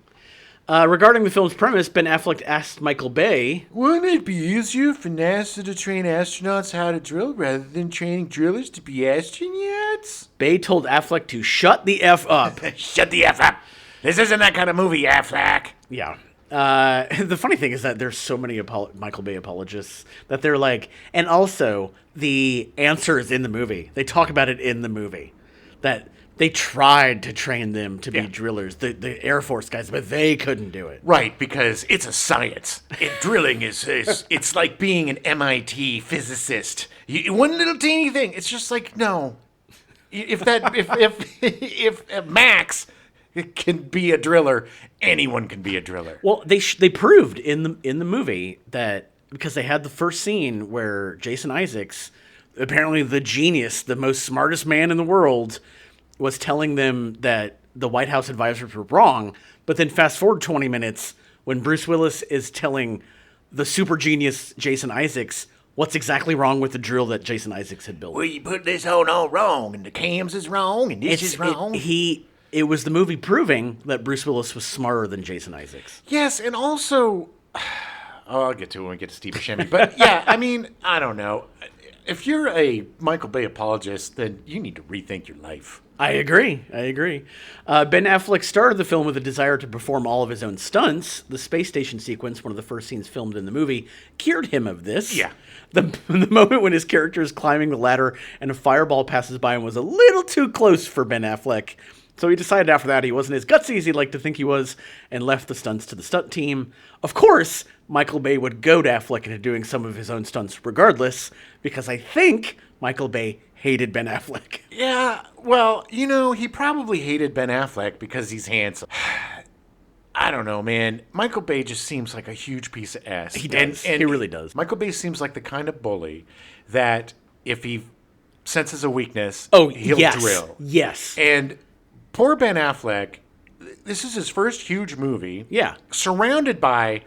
Regarding the film's premise, Ben Affleck asked Michael Bay, wouldn't it be easier for NASA to train astronauts how to drill rather than training drillers to be astronauts? Bay told Affleck to shut the F up. Shut the F up. This isn't that kind of movie, Affleck. Yeah. The funny thing is that there's so many Michael Bay apologists that they're like, and also the answer is in the movie. They talk about it in the movie. That they tried to train them to be drillers, the Air Force guys, but they couldn't do it. Right, because it's a science. Drilling is it's like being an MIT physicist. One little teeny thing, it's just no. If Max can be a driller, anyone can be a driller. Well, they proved in the movie that, because they had the first scene where Jason Isaacs, apparently the genius, the most smartest man in the world, was telling them that the White House advisors were wrong, but then fast forward 20 minutes when Bruce Willis is telling the super genius Jason Isaacs what's exactly wrong with the drill that Jason Isaacs had built. Well, you put this on all wrong, and the cams is wrong, and this is wrong. It was the movie proving that Bruce Willis was smarter than Jason Isaacs. Yes, and also, I'll get to it when we get to Steve Buscemi. But yeah, I mean, I don't know. If you're a Michael Bay apologist, then you need to rethink your life. I agree. Ben Affleck started the film with a desire to perform all of his own stunts. The space station sequence, one of the first scenes filmed in the movie, cured him of this. Yeah. The moment when his character is climbing the ladder and a fireball passes by him was a little too close for Ben Affleck. So he decided after that he wasn't as gutsy as he'd like to think he was and left the stunts to the stunt team. Of course, Michael Bay would goad Affleck into doing some of his own stunts regardless, because I think Michael Bay hated Ben Affleck. Yeah, well, he probably hated Ben Affleck because he's handsome. I don't know, man. Michael Bay just seems like a huge piece of ass. He does. He really does. Michael Bay seems like the kind of bully that if he senses a weakness, he'll drill. Yes. And poor Ben Affleck, this is his first huge movie. Yeah. Surrounded by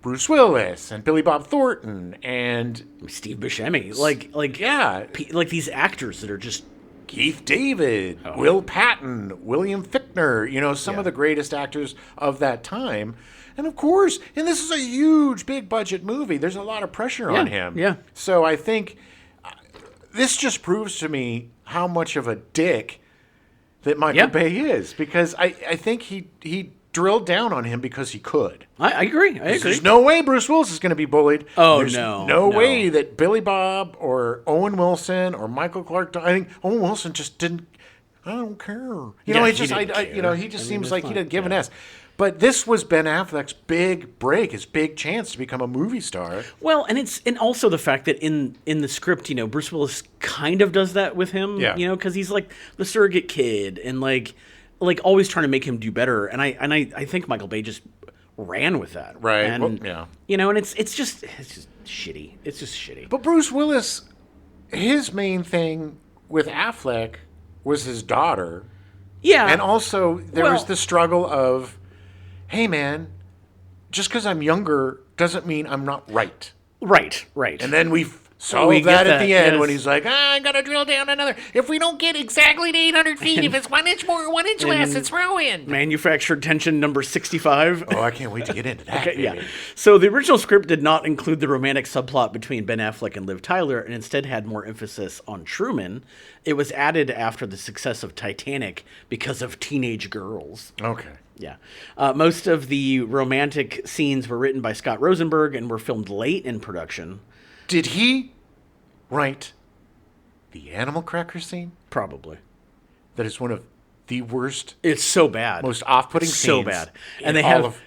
Bruce Willis and Billy Bob Thornton and Steve Buscemi, like these actors that are just Keith David, Will Patton, William Fichtner, some of the greatest actors of that time. And of course, and this is a huge, big budget movie. There's a lot of pressure on him. Yeah. So I think this just proves to me how much of a dick that Michael Bay is, because I think he drilled down on him because he could. I agree. There's no way Bruce Willis is going to be bullied. There's no way that Billy Bob or Owen Wilson or Michael Clarke Duncan. I think Owen Wilson just didn't. I don't care. He just seems like he didn't give an S. But this was Ben Affleck's big break, his big chance to become a movie star. Well, and also the fact that in the script, Bruce Willis kind of does that with him. Yeah. Because he's like the surrogate kid and like always trying to make him do better. And I think Michael Bay just ran with that. Right. And, well, yeah. And it's just shitty. It's just shitty. But Bruce Willis, his main thing with Affleck was his daughter. Yeah. And also there was the struggle of, hey man, just because I'm younger doesn't mean I'm not right. Right. And then we solved that at the end when he's like, I got to drill down another. If we don't get exactly to 800 feet, if it's 1 inch more or 1 inch less, it's ruined. Manufactured tension number 65. Oh, I can't wait to get into that. Okay, yeah. So the original script did not include the romantic subplot between Ben Affleck and Liv Tyler, and instead had more emphasis on Truman. It was added after the success of Titanic because of teenage girls. Okay. Yeah. Most of the romantic scenes were written by Scott Rosenberg and were filmed late in production. Did he write the animal cracker scene? Probably. That is one of the worst. It's so bad. Most off-putting scenes. So bad. And they have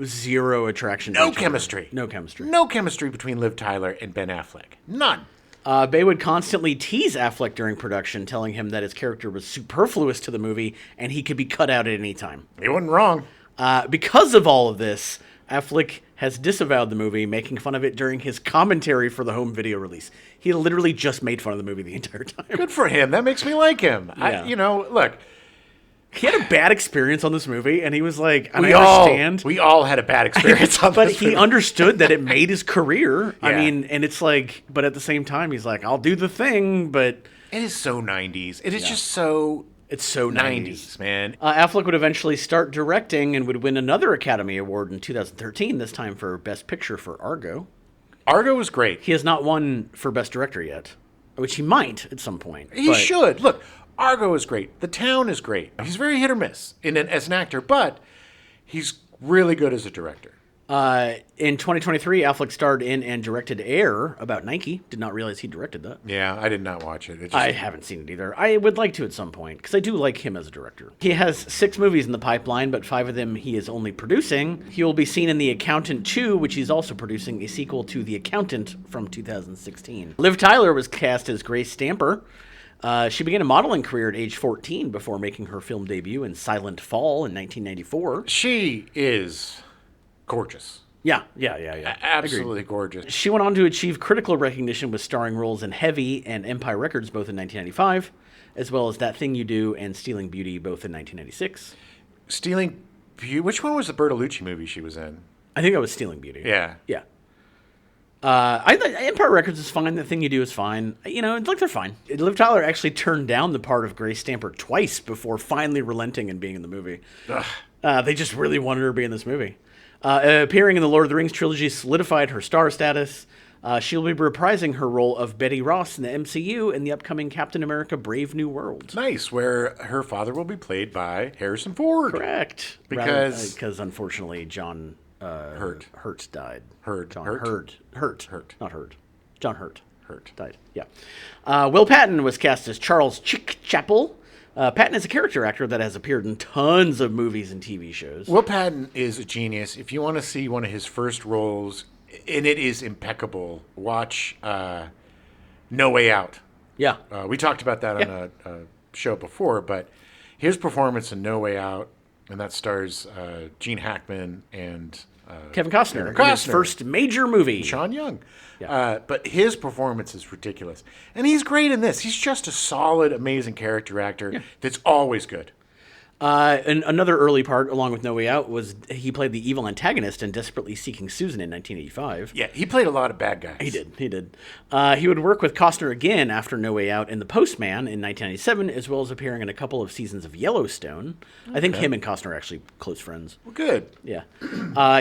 zero attraction. No chemistry. No chemistry. No chemistry between Liv Tyler and Ben Affleck. None. Bay would constantly tease Affleck during production, telling him that his character was superfluous to the movie and he could be cut out at any time. He wasn't wrong. Because of all of this, Affleck has disavowed the movie, making fun of it during his commentary for the home video release. He literally just made fun of the movie the entire time. Good for him. That makes me like him. Yeah. Look. He had a bad experience on this movie, and he was like, I understand. We all had a bad experience on this movie. But he understood that it made his career. Yeah. I mean, and it's like, but at the same time, he's like, I'll do the thing, but... It is so 90s. It is just so... It's so 90s, man. Affleck would eventually start directing and would win another Academy Award in 2013, this time for Best Picture for Argo. Argo was great. He has not won for Best Director yet, which he might at some point. He should. Look, Argo is great. The Town is great. He's very hit or miss as an actor, but he's really good as a director. In 2023, Affleck starred in and directed Air about Nike. Did not realize he directed that. Yeah, I did not watch it. I haven't seen it either. I would like to at some point, because I do like him as a director. He has 6 movies in the pipeline, but 5 of them he is only producing. He will be seen in The Accountant 2, which he's also producing, a sequel to The Accountant from 2016. Liv Tyler was cast as Grace Stamper. She began a modeling career at age 14 before making her film debut in Silent Fall in 1994. She is... gorgeous. Yeah. Absolutely gorgeous. She went on to achieve critical recognition with starring roles in Heavy and Empire Records, both in 1995, as well as That Thing You Do and Stealing Beauty, both in 1996. Stealing Beauty? Which one was the Bertolucci movie she was in? I think that was Stealing Beauty. Yeah. Yeah. Empire Records is fine. The Thing You Do is fine. You know, it's like they're fine. Liv Tyler actually turned down the part of Grace Stamper twice before finally relenting and being in the movie. They just really wanted her to be in this movie. Appearing in the Lord of the Rings trilogy solidified her star status. She'll be reprising her role of Betty Ross in the MCU in the upcoming Captain America Brave New World. Nice, where her father will be played by Harrison Ford. Correct. Because unfortunately, John Hurt died. John Hurt died. Yeah. Will Patton was cast as Charles Chick Chapel. Patton is a character actor that has appeared in tons of movies and TV shows. Will Patton is a genius. If you want to see one of his first roles, and it is impeccable, watch No Way Out. Yeah. We talked about that on a show before, but his performance in No Way Out, and that stars Gene Hackman and Kevin Costner. His first major movie. Sean Young. Yeah. But his performance is ridiculous. And he's great in this. He's just a solid, amazing character actor that's always good. And another early part, along with No Way Out, was he played the evil antagonist in Desperately Seeking Susan in 1985. Yeah, he played a lot of bad guys. He did. He would work with Costner again after No Way Out in The Postman in 1997, as well as appearing in a couple of seasons of Yellowstone. Okay. I think him and Costner are actually close friends. Well, good. Yeah.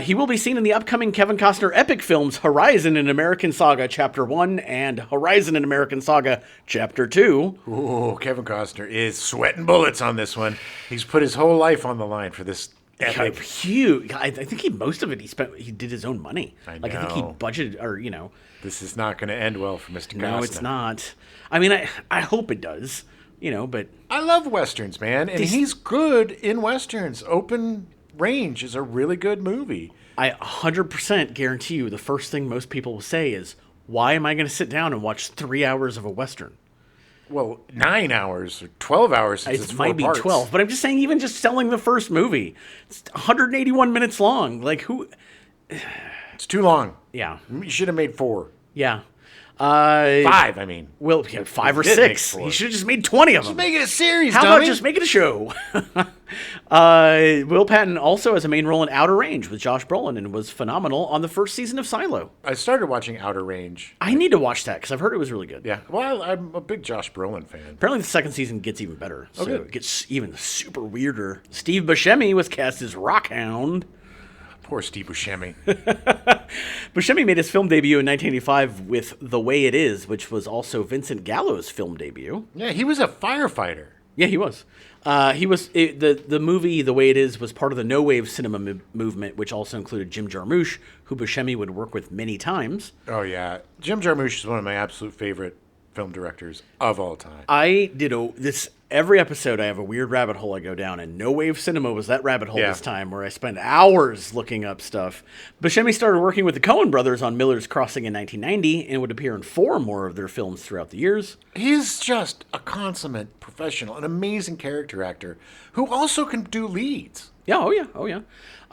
He will be seen in the upcoming Kevin Costner epic films Horizon an American Saga Chapter 1 and Horizon an American Saga Chapter 2. Ooh, Kevin Costner is sweating bullets on this one. He's put his whole life on the line for this epic. Huge. I think most of it he did his own money. I think he budgeted, or This is not going to end well for Mr. Costner. No, it's not. I mean, I hope it does. But I love westerns, man, and he's good in westerns. Open Range is a really good movie. I 100% guarantee you the first thing most people will say is, "Why am I going to sit down and watch 3 hours of a western?" Well, 9 hours or 12 hours since it's might be parts. 12, but I'm just saying, even just selling the first movie, it's 181 minutes long. Like, who? It's too long. Yeah. You should have made 4. Yeah. 5, I mean. Well, 5 or 6. He should have just made 20 of them. Just make it a series, How dummy. about just make it a show? Will Patton also has a main role in Outer Range with Josh Brolin and was phenomenal on the first season of Silo. I started watching Outer Range. I need to watch that because I've heard it was really good. Yeah. Well, I'm a big Josh Brolin fan. Apparently the second season gets even better. So it gets even super weirder. Steve Buscemi was cast as Rockhound. Poor Steve Buscemi. Buscemi made his film debut in 1985 with The Way It Is, which was also Vincent Gallo's film debut. Yeah, he was a firefighter. Yeah, he was. The movie The Way It Is was part of the no wave cinema movement, which also included Jim Jarmusch, who Buscemi would work with many times. Oh yeah, Jim Jarmusch is one of my absolute favorite film directors of all time. I did this every episode. I have a weird rabbit hole I go down, and no wave cinema was that rabbit hole this time, where I spent hours looking up stuff. Buscemi started working with the Coen brothers on Miller's Crossing in 1990, and would appear in 4 more of their films throughout the years. He's just a consummate professional, an amazing character actor who also can do leads. Yeah, oh yeah.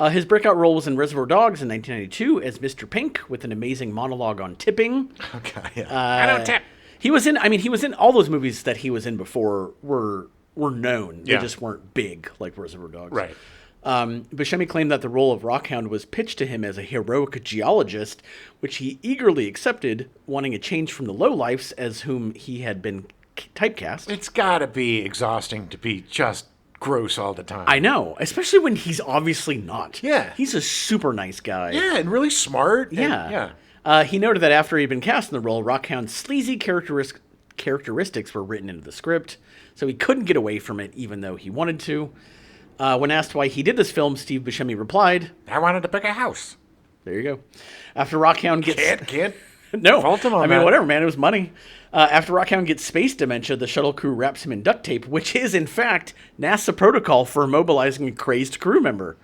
His breakout role was in Reservoir Dogs in 1992 as Mr. Pink, with an amazing monologue on tipping. Okay, yeah. I don't tip. He was in all those movies that he was in before were known. They just weren't big like Reservoir Dogs. Right. Buscemi claimed that the role of Rockhound was pitched to him as a heroic geologist, which he eagerly accepted, wanting a change from the lowlifes as whom he had been typecast. It's got to be exhausting to be just gross all the time. I know, especially when he's obviously not. Yeah. He's a super nice guy. Yeah, and really smart. Yeah. He noted that after he'd been cast in the role, Rockhound's sleazy characteristics were written into the script, so he couldn't get away from it even though he wanted to. When asked why he did this film, Steve Buscemi replied, "I wanted to pick a house." There you go. After Rockhound gets... Can't no, fault him on that. whatever, man, it was money. After Rockhound gets space dementia, the shuttle crew wraps him in duct tape, which is, in fact, NASA protocol for immobilizing a crazed crew member.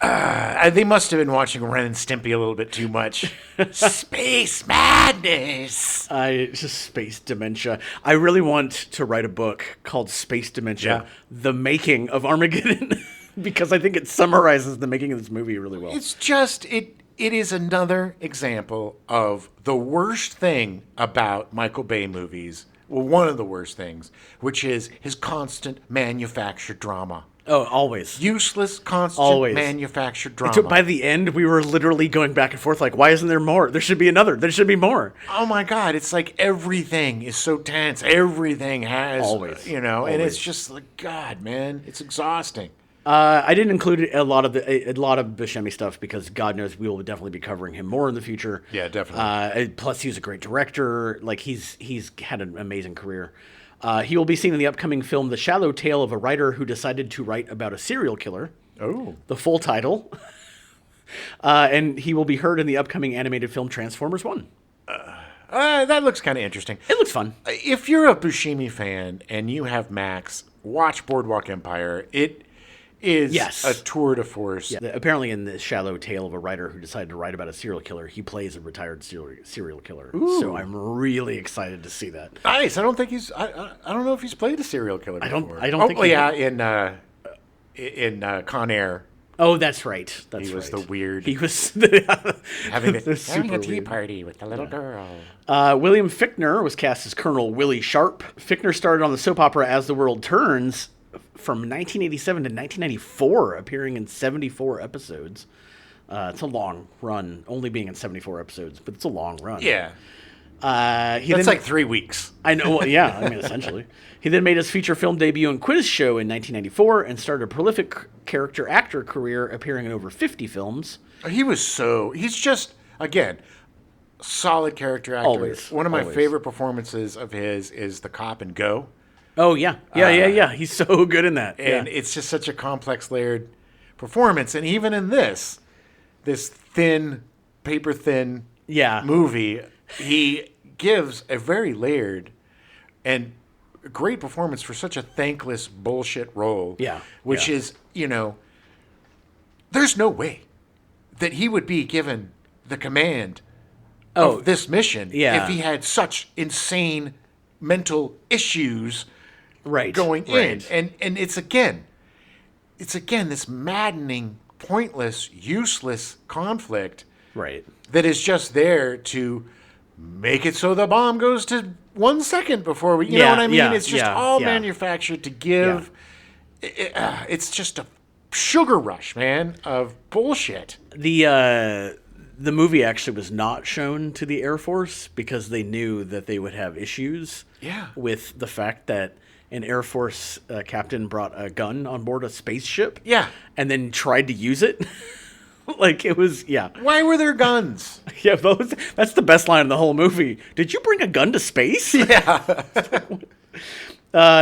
They must have been watching Ren and Stimpy a little bit too much. Space madness. It's just space dementia. I really want to write a book called Space Dementia, The Making of Armageddon, because I think it summarizes the making of this movie really well. It's just, it is another example of the worst thing about Michael Bay movies. Well, one of the worst things, which is his constant manufactured drama. Oh, always. Useless, constant manufactured drama. By the end, we were literally going back and forth like, why isn't there more? There should be another. There should be more. Oh, my God. It's like everything is so tense. Everything has, and it's just like, God, man, it's exhausting. I didn't include a lot of Buscemi stuff because God knows we will definitely be covering him more in the future. Yeah, definitely. Plus, he's a great director. Like he's had an amazing career. He will be seen in the upcoming film The Shallow Tale of a Writer Who Decided to Write About a Serial Killer. Oh. The full title. And he will be heard in the upcoming animated film Transformers 1. That looks kind of interesting. It looks fun. If you're a Buscemi fan and you have Max, watch Boardwalk Empire. It is a tour de force. Yeah. Apparently in The Shallow Tale of a Writer Who Decided to Write About a Serial Killer, he plays a retired serial killer. Ooh. So I'm really excited to see that. Nice. I don't think he's... I don't know if he's played a serial killer before. I don't think he... yeah, in Con Air. Oh, that's right. He was the weird... He was having a tea party with the little girl. William Fichtner was cast as Colonel Willie Sharp. Fichtner started on the soap opera As the World Turns from 1987 to 1994, appearing in 74 episodes. It's a long run, only being in 74 episodes, but it's a long run. Yeah. That's like 3 weeks. I know. Well, yeah, I mean, essentially. He then made his feature film debut in Quiz Show in 1994 and started a prolific character actor career, appearing in over 50 films. He's just, again, solid character actor. Always. One of my favorite performances of his is The Cop and Go. Oh, yeah. Yeah. He's so good in that. And it's just such a complex, layered performance. And even in this thin, paper-thin movie, he gives a very layered and great performance for such a thankless bullshit role. Yeah. Which is, there's no way that he would be given the command of this mission if he had such insane mental issues going in. And it's again this maddening, pointless, useless conflict that is just there to make it so the bomb goes to 1 second before we, you know what I mean? It's just all manufactured to give. It's just a sugar rush, man, of bullshit. The movie actually was not shown to the Air Force because they knew that they would have issues with the fact that an Air Force captain brought a gun on board a spaceship. Yeah. And then tried to use it. Like, it was, Why were there guns? Yeah, that's the best line in the whole movie. Did you bring a gun to space? Yeah.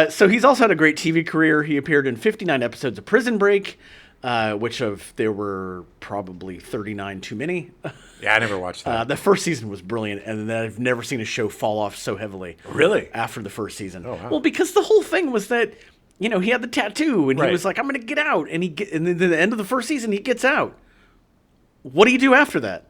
So he's also had a great TV career. He appeared in 59 episodes of Prison Break, which there were probably 39 too many. Yeah, I never watched that. The first season was brilliant, and I've never seen a show fall off so heavily. Really? After the first season. Oh, wow. Well, because the whole thing was that, he had the tattoo, and he was like, I'm going to get out. And then at the end of the first season, he gets out. What do you do after that?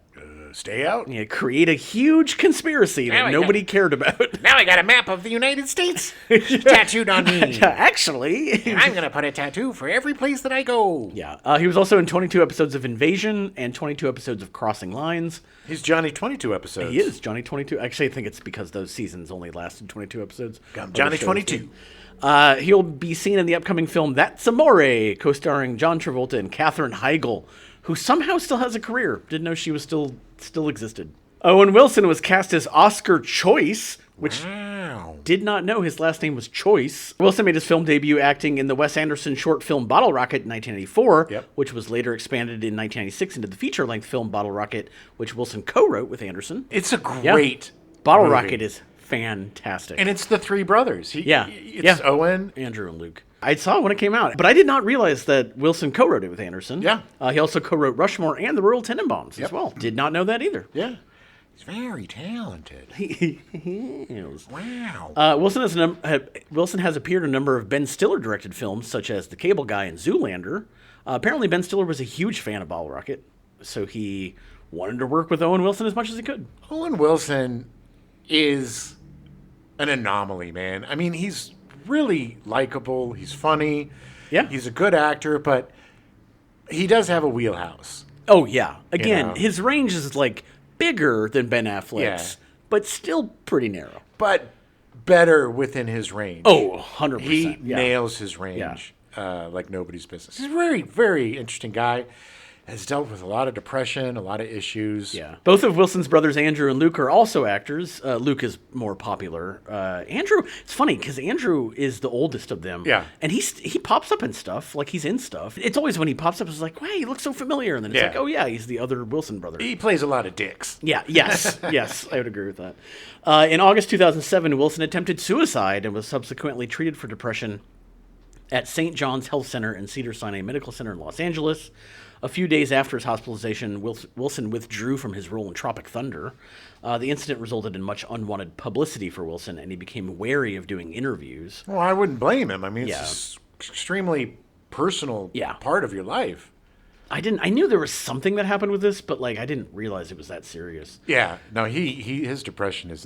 Stay out. You create a huge conspiracy that nobody cared about. Now I got a map of the United States tattooed on me. Actually. And I'm going to put a tattoo for every place that I go. Yeah. He was also in 22 episodes of Invasion and 22 episodes of Crossing Lines. He's Johnny 22 episodes. He is Johnny 22. Actually, I think it's because those seasons only lasted 22 episodes. Johnny 22. He'll be seen in the upcoming film That's Amore, co-starring John Travolta and Katherine Heigl, who somehow still has a career. Didn't know she was still existed. Owen Wilson was cast as Oscar Choice, which did not know his last name was Choice. Wilson made his film debut acting in the Wes Anderson short film Bottle Rocket in 1984, which was later expanded in 1996 into the feature-length film Bottle Rocket, which Wilson co-wrote with Anderson. It's a great Bottle movie. Rocket is fantastic. And it's the three brothers. It's Owen, Andrew, and Luke. I saw it when it came out, but I did not realize that Wilson co-wrote it with Anderson. Yeah. He also co-wrote Rushmore and the Royal Tenenbaums as well. Did not know that either. Yeah. He's very talented. He is. Wow. Wilson has appeared in a number of Ben Stiller-directed films, such as The Cable Guy and Zoolander. Apparently, Ben Stiller was a huge fan of Bottle Rocket, so he wanted to work with Owen Wilson as much as he could. Owen Wilson is an anomaly, man. I mean, he's really likable. He's funny. Yeah. He's a good actor, but he does have a wheelhouse. Oh, yeah. Again, his range is like bigger than Ben Affleck's, but still pretty narrow. But better within his range. Oh, 100%. He nails his range. Yeah. like nobody's business. He's a very, very interesting guy. Has dealt with a lot of depression, a lot of issues. Yeah. Both of Wilson's brothers, Andrew and Luke, are also actors. Luke is more popular. Andrew, it's funny because Andrew is the oldest of them. Yeah. And he pops up in stuff, like he's in stuff. It's always when he pops up, it's like, wow, he looks so familiar. And then it's like, oh yeah, he's the other Wilson brother. He plays a lot of dicks. Yeah, yes, yes, I would agree with that. In August 2007, Wilson attempted suicide and was subsequently treated for depression at St. John's Health Center and Cedars-Sinai Medical Center in Los Angeles. A few days after his hospitalization, Wilson withdrew from his role in Tropic Thunder. The incident resulted in much unwanted publicity for Wilson, and he became wary of doing interviews. Well, I wouldn't blame him. I mean, it's an extremely personal part of your life. I knew there was something that happened with this, but like I didn't realize it was that serious. Yeah, no, his depression is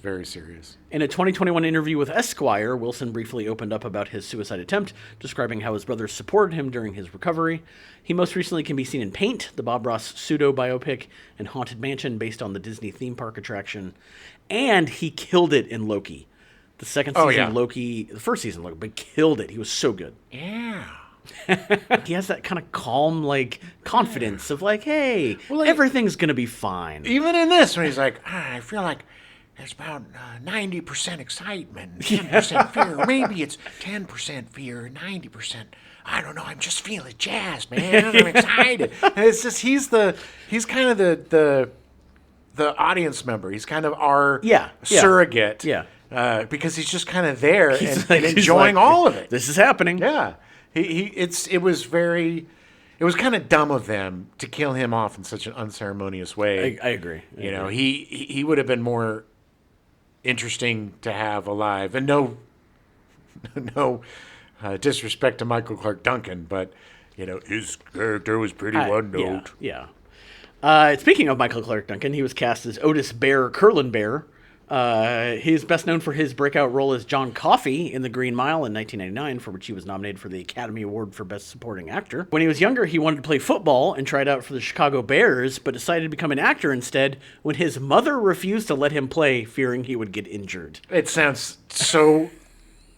very serious. In a 2021 interview with Esquire, Wilson briefly opened up about his suicide attempt, describing how his brothers supported him during his recovery. He most recently can be seen in Paint, the Bob Ross pseudo-biopic, and Haunted Mansion, based on the Disney theme park attraction. And he killed it in Loki. The second season of Loki, the first season of Loki, but killed it. He was so good. Yeah. He has that kind of calm, like, confidence of like, hey, everything's going to be fine. Even in this, when he's like, I feel like there's about 90% excitement, 10% fear. Maybe it's 10% fear, 90%. I don't know. I'm just feeling jazzed, man. I'm excited. And it's just he's kind of the audience member. He's kind of our surrogate. Yeah. Because he's just kind of there and enjoying all of it. This is happening. Yeah. It was kind of dumb of them to kill him off in such an unceremonious way. I agree. You know, he would have been more interesting to have alive. And no disrespect to Michael Clarke Duncan, but you know his character was pretty one note. Yeah. Speaking of Michael Clarke Duncan, he was cast as Otis Bear Curlin Bear. He's best known for his breakout role as John Coffey in The Green Mile in 1999, for which he was nominated for the Academy Award for Best Supporting Actor. When he was younger, he wanted to play football and tried out for the Chicago Bears, but decided to become an actor instead when his mother refused to let him play, fearing he would get injured. It sounds so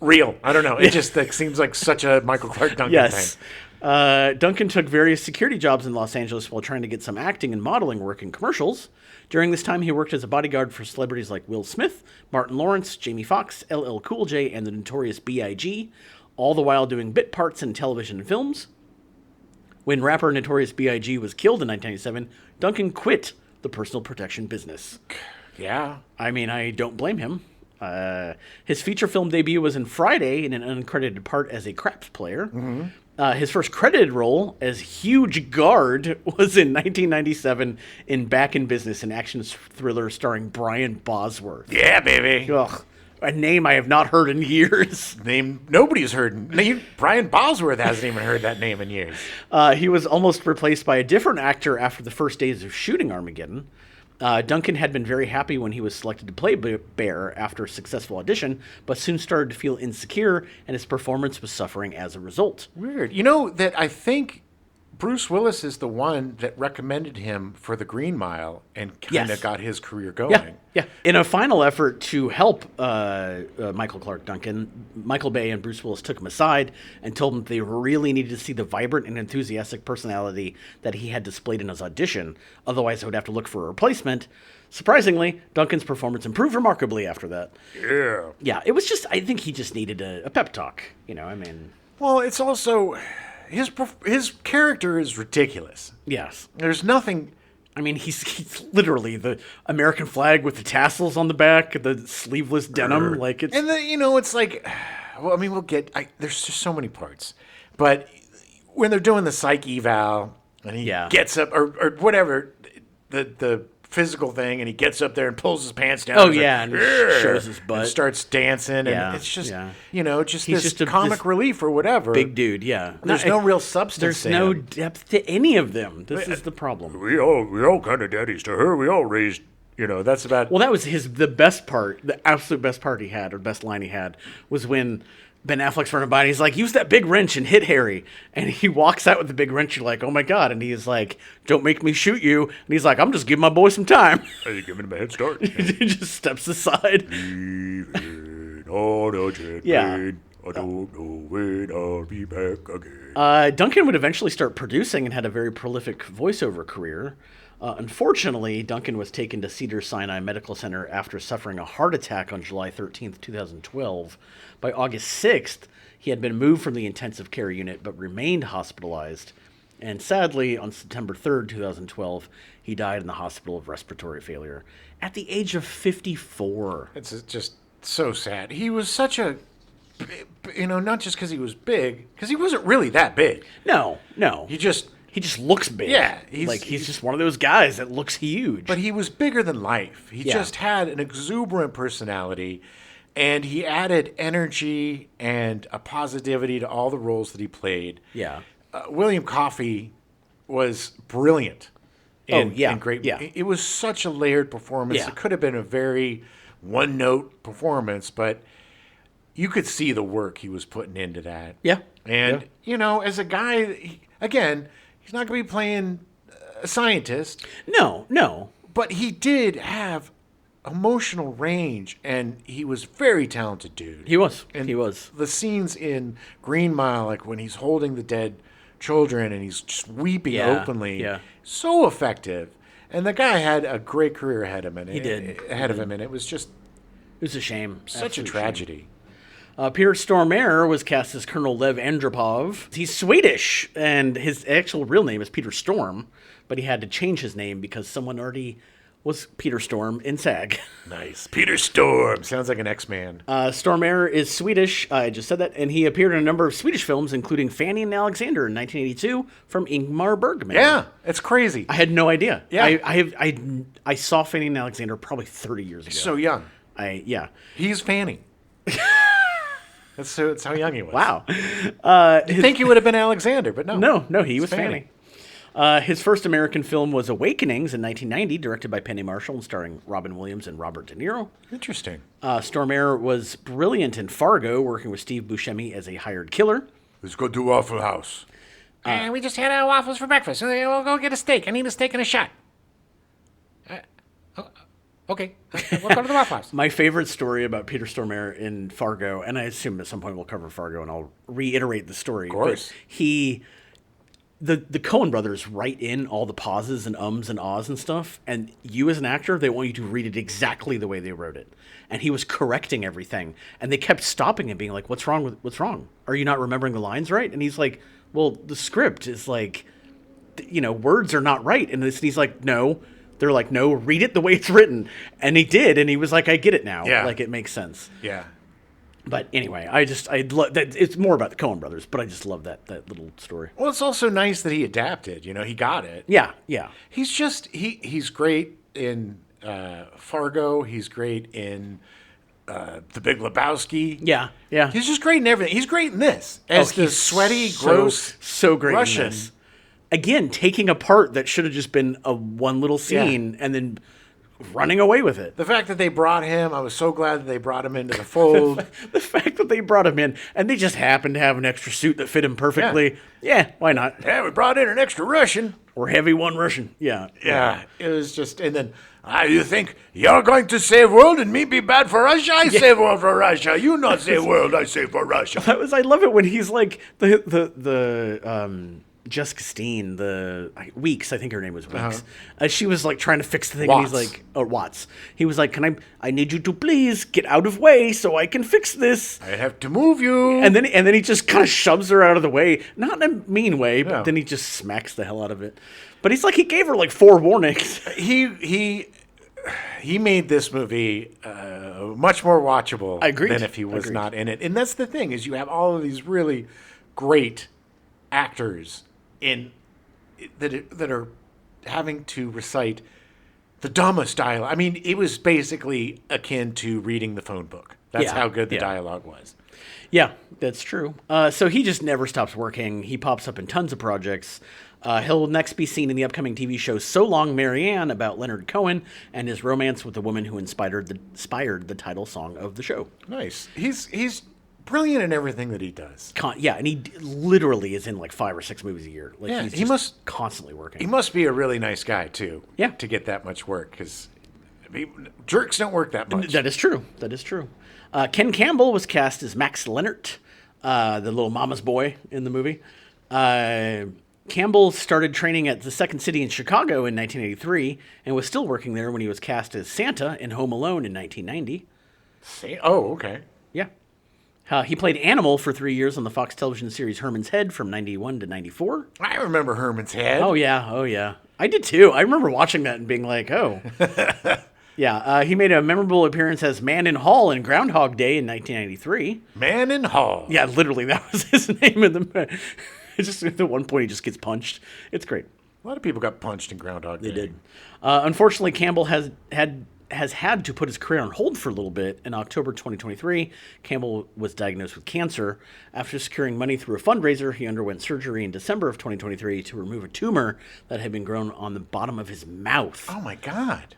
real. I don't know. It just seems like such a Michael Clarke Duncan thing. Duncan took various security jobs in Los Angeles while trying to get some acting and modeling work in commercials. During this time, he worked as a bodyguard for celebrities like Will Smith, Martin Lawrence, Jamie Foxx, LL Cool J, and the notorious B.I.G., all the while doing bit parts in television and films. When rapper Notorious B.I.G. was killed in 1997, Duncan quit the personal protection business. Yeah. I mean, I don't blame him. His feature film debut was in Friday in an uncredited part as a craps player. Mm-hmm. His first credited role as Huge Guard was in 1997 in Back in Business, an action thriller starring Brian Bosworth. Yeah, baby. Ugh, a name I have not heard in years. Name nobody's heard. Brian Bosworth hasn't even heard that name in years. He was almost replaced by a different actor after the first days of shooting Armageddon. Duncan had been very happy when he was selected to play Bear after a successful audition, but soon started to feel insecure, and his performance was suffering as a result. Weird. You know that I think Bruce Willis is the one that recommended him for The Green Mile and kind of got his career going. Yeah. In a final effort to help Michael Clarke Duncan, Michael Bay and Bruce Willis took him aside and told him they really needed to see the vibrant and enthusiastic personality that he had displayed in his audition. Otherwise, they would have to look for a replacement. Surprisingly, Duncan's performance improved remarkably after that. Yeah. Yeah, it was just, I think he just needed a pep talk. You know, I mean. Well, it's also, his character is ridiculous. Yes. There's nothing. I mean, he's literally the American flag with the tassels on the back, the sleeveless denim, like it's. And it's like, well, I mean, there's just so many parts, but when they're doing the psych eval and he gets up or whatever, the physical thing, and he gets up there and pulls his pants down. And shows his butt, and starts dancing, and it's just this comic relief or whatever. Big dude, There's no real substance. There's no depth to any of them. This is the problem. We all kind of daddies to her. We all raised. That's about. Well, that was the best part. The absolute best part he had, or best line he had, was when Ben Affleck's running by and he's like, use that big wrench and hit Harry. And he walks out with the big wrench. You're like, oh my God. And he's like, don't make me shoot you. And he's like, I'm just giving my boy some time. Are you giving him a head start? He just steps aside. Oh, no, Yeah. I don't know when I'll be back again. Duncan would eventually start producing and had a very prolific voiceover career. Unfortunately, Duncan was taken to Cedars-Sinai Medical Center after suffering a heart attack on July 13th, 2012. By August 6th, he had been moved from the intensive care unit but remained hospitalized. And sadly, on September 3rd, 2012, he died in the hospital of respiratory failure at the age of 54. It's just so sad. He was such a, not just because he was big, because he wasn't really that big. No. He just looks big. Yeah. He's just one of those guys that looks huge. But he was bigger than life. He just had an exuberant personality, and he added energy and a positivity to all the roles that he played. Yeah. William Coffey was brilliant. And great. Yeah. It was such a layered performance. Yeah. It could have been a very one-note performance, but you could see the work he was putting into that. Yeah. And, as a guy, again, he's not going to be playing a scientist. No. But he did have emotional range, and he was a very talented dude. He was. The scenes in Green Mile, like when he's holding the dead children and he's just weeping openly, so effective. And the guy had a great career ahead of him. He did. Ahead of him, and it was just... It was a shame. Such a tragedy. Peter Stormare was cast as Colonel Lev Andropov. He's Swedish, and his actual real name is Peter Storm, but he had to change his name because someone already was Peter Storm in SAG. Nice. Peter Storm. Sounds like an X-Man. Stormare is Swedish. I just said that. And he appeared in a number of Swedish films, including Fanny and Alexander in 1982 from Ingmar Bergman. Yeah, it's crazy. I had no idea. Yeah. I saw Fanny and Alexander probably 30 years ago. So young. He's Fanny. That's how young he was. Wow. You'd think he would have been Alexander, but no. No, he was Fanny. His first American film was Awakenings in 1990, directed by Penny Marshall and starring Robin Williams and Robert De Niro. Interesting. Stormare was brilliant in Fargo, working with Steve Buscemi as a hired killer. Let's go to Waffle House. We just had waffles for breakfast. So we'll go get a steak. I need a steak and a shot. Okay. We'll go to the Waffle House. My favorite story about Peter Stormare in Fargo, and I assume at some point we'll cover Fargo and I'll reiterate the story. Of course. The Coen brothers write in all the pauses and ums and ahs and stuff, and you as an actor, they want you to read it exactly the way they wrote it. And he was correcting everything, and they kept stopping and being like, what's wrong? Are you not remembering the lines right? And he's like, well, the script is like, words are not right. And he's like, no. They're like, no, read it the way it's written. And he did, and he was like, I get it now. Yeah. Like, it makes sense. Yeah. But anyway, I love that. It's more about the Coen brothers, but I just love that little story. Well, it's also nice that he adapted. He got it. Yeah. He's just he's great in Fargo. He's great in The Big Lebowski. Yeah. He's just great in everything. He's great in this as the sweaty, gross, so great Russian. In this. Again, taking a part that should have just been a one little scene and then running away with it. The fact that they brought him, I was so glad that they brought him into the fold. The fact that they brought him in, and they just happened to have an extra suit that fit him perfectly. Yeah, why not? Yeah, we brought in an extra Russian. Or heavy one Russian. Yeah. It was just, and then, you think you're going to save world and me be bad for Russia? I save world for Russia. You not save world, I save for Russia. I love it when he's like, Jessica Steen, Weeks, I think her name was Weeks. She was like trying to fix the thing, Watts. and he's like, Watts. He was like, I need you to please get out of way so I can fix this. I have to move you. And then he just kind of shoves her out of the way, not in a mean way, but then he just smacks the hell out of it. But he's like, he gave her like 4 warnings. He made this movie much more watchable than if he was not in it. And that's the thing, is you have all of these really great actors that are having to recite the dumbest dialogue. I mean, it was basically akin to reading the phone book. That's how good the dialogue was. Yeah, that's true. So he just never stops working. He pops up in tons of projects. He'll next be seen in the upcoming TV show So Long, Marianne, about Leonard Cohen and his romance with the woman who inspired the title song of the show. Nice. He's brilliant in everything that he does. And he literally is in like 5 or 6 movies a year. Like he must constantly working. He must be a really nice guy too. Yeah. To get that much work, because jerks don't work that much. That is true. Ken Campbell was cast as Max Lennart. the little mama's boy in the movie. Campbell started training at the Second City in Chicago in 1983 and was still working there when he was cast as Santa in Home Alone in 1990. Oh, okay. Yeah. He played Animal for 3 years on the Fox television series Herman's Head from 91 to 94. I remember Herman's Head. Oh, yeah. I did too. I remember watching that and being like, oh. Yeah, he made a memorable appearance as Man in Hall in Groundhog Day in 1993. Man in Hall. Yeah, literally, that was his name in the... It's just at one point he just gets punched. It's great. A lot of people got punched in Groundhog Day. They did. Unfortunately, Campbell has had to put his career on hold for a little bit. In October 2023, Campbell was diagnosed with cancer. After securing money through a fundraiser, he underwent surgery in December of 2023 to remove a tumor that had been grown on the bottom of his mouth. Oh, my God.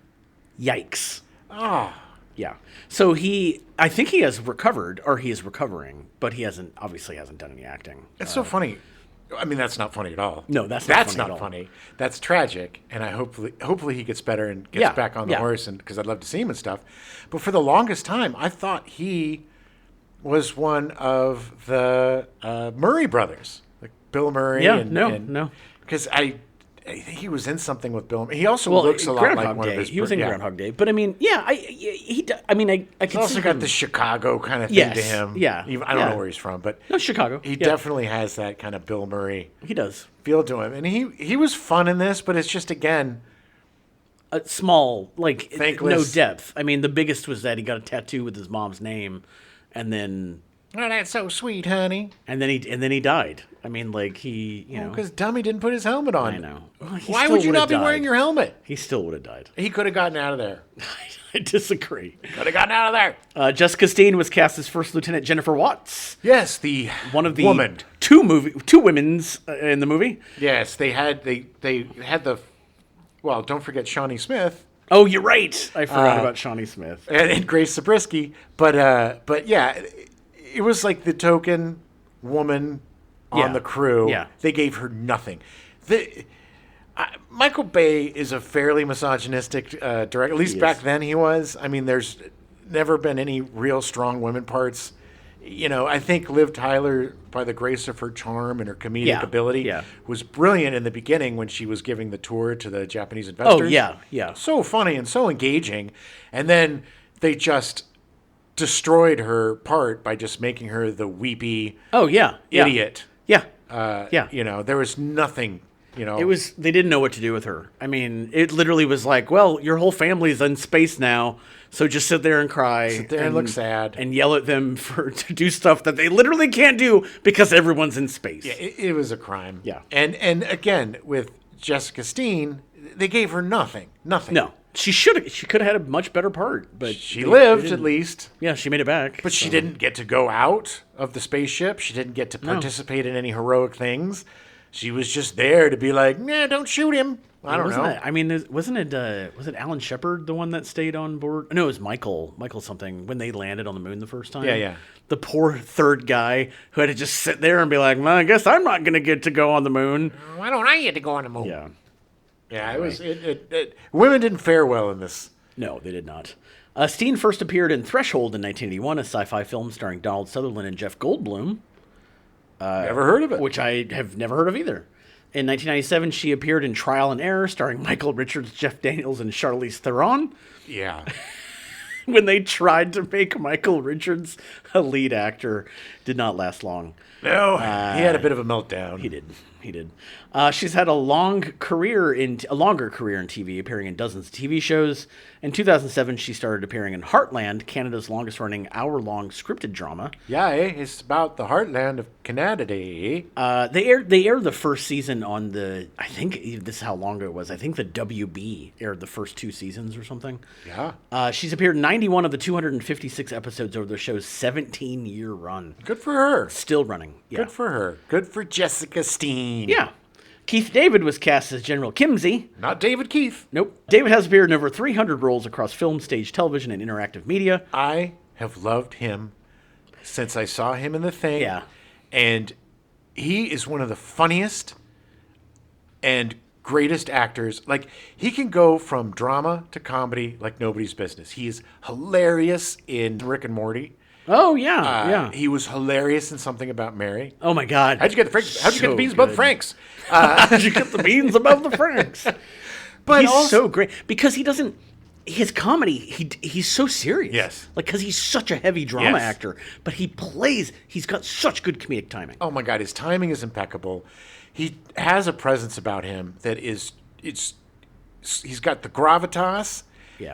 Yikes. Oh. Yeah. So I think he has recovered, or he is recovering, but he obviously hasn't done any acting. It's so funny. I mean, that's not funny at all. No, that's not funny at all. Funny. That's tragic, and I hopefully he gets better and gets back on the horse, and because I'd love to see him and stuff. But for the longest time, I thought he was one of the Murray brothers, like Bill Murray. Yeah, no. Because I think he was in something with Bill Murray. He also looks a lot Groundhog like one Day. of his. He was in Groundhog Day, but I mean, I He's also got the Chicago kind of thing to him. Yeah, I don't know where he's from, but no, Chicago. He definitely has that kind of Bill Murray. He does feel to him, and he was fun in this, but it's just again a small, like thankless. No depth. I mean, the biggest was that he got a tattoo with his mom's name, and then oh, that's so sweet, honey. And then he died. I mean, like because Dummy didn't put his helmet on. I know. Well, why would you not be wearing your helmet? He still would have died. He could have gotten out of there. I disagree. Could have gotten out of there. Jessica Steen was cast as First Lieutenant Jennifer Watts. Yes, one of the woman. two women's in the movie. Yes, they had the. Well, don't forget Shawnee Smith. Oh, you're right. I forgot about Shawnee Smith and Grace Zabriskie. But yeah, it was like the token woman on the crew. Yeah. They gave her nothing. Michael Bay is a fairly misogynistic director. At least back then he was. I mean, there's never been any real strong women parts. You know, I think Liv Tyler, by the grace of her charm and her comedic ability, was brilliant in the beginning when she was giving the tour to the Japanese investors. Oh, yeah. So funny and so engaging. And then they just destroyed her part by just making her the weepy idiot. Yeah. You know, there was nothing, you know. They didn't know what to do with her. I mean, it literally was like, well, your whole family's in space now, so just sit there and cry. Sit there and look sad. And yell at them to do stuff that they literally can't do because everyone's in space. Yeah, it was a crime. Yeah. And again, with Jessica Steen, they gave her nothing. Nothing. No. She could have had a much better part, but she lived at least. Yeah, she made it back. But she didn't get to go out of the spaceship. She didn't get to participate in any heroic things. She was just there to be like, nah, don't shoot him. I don't know. I mean, was it Alan Shepard, the one that stayed on board? No, it was Michael something, when they landed on the moon the first time. Yeah. The poor third guy who had to just sit there and be like, well, I guess I'm not going to get to go on the moon. Why don't I get to go on the moon? Yeah. Yeah, women didn't fare well in this. No, they did not. Steen first appeared in Threshold in 1981, a sci-fi film starring Donald Sutherland and Jeff Goldblum. Never heard of it. Which I have never heard of either. In 1997, she appeared in Trial and Error, starring Michael Richards, Jeff Daniels, and Charlize Theron. Yeah. When they tried to make Michael Richards a lead actor, did not last long. No, he had a bit of a meltdown. He did. She's had a longer career in TV, appearing in dozens of TV shows. In 2007, she started appearing in Heartland, Canada's longest-running hour-long scripted drama. Yeah, it's about the heartland of Canada. They aired the first season on the. I think this is how long ago it was. I think the WB aired the first 2 seasons or something. Yeah. She's appeared in 91 of the 256 episodes over the show's 17-year run. Good for her. Still running. Yeah. Good for her. Good for Jessica Steen. Yeah. Keith David was cast as General Kimsey. Not David Keith. Nope. David has appeared in over 300 roles across film, stage, television, and interactive media. I have loved him since I saw him in The Thing. Yeah. And he is one of the funniest and greatest actors. Like, he can go from drama to comedy like nobody's business. He is hilarious in Rick and Morty. Oh, yeah. He was hilarious in Something About Mary. Oh, my God. How'd you get the beans above the Franks? How'd you get the beans above the Franks? But he's also so great because he doesn't. His comedy, he's so serious. Yes. Like, because he's such a heavy drama actor, but he's got such good comedic timing. Oh, my God. His timing is impeccable. He has a presence about him that he's got the gravitas,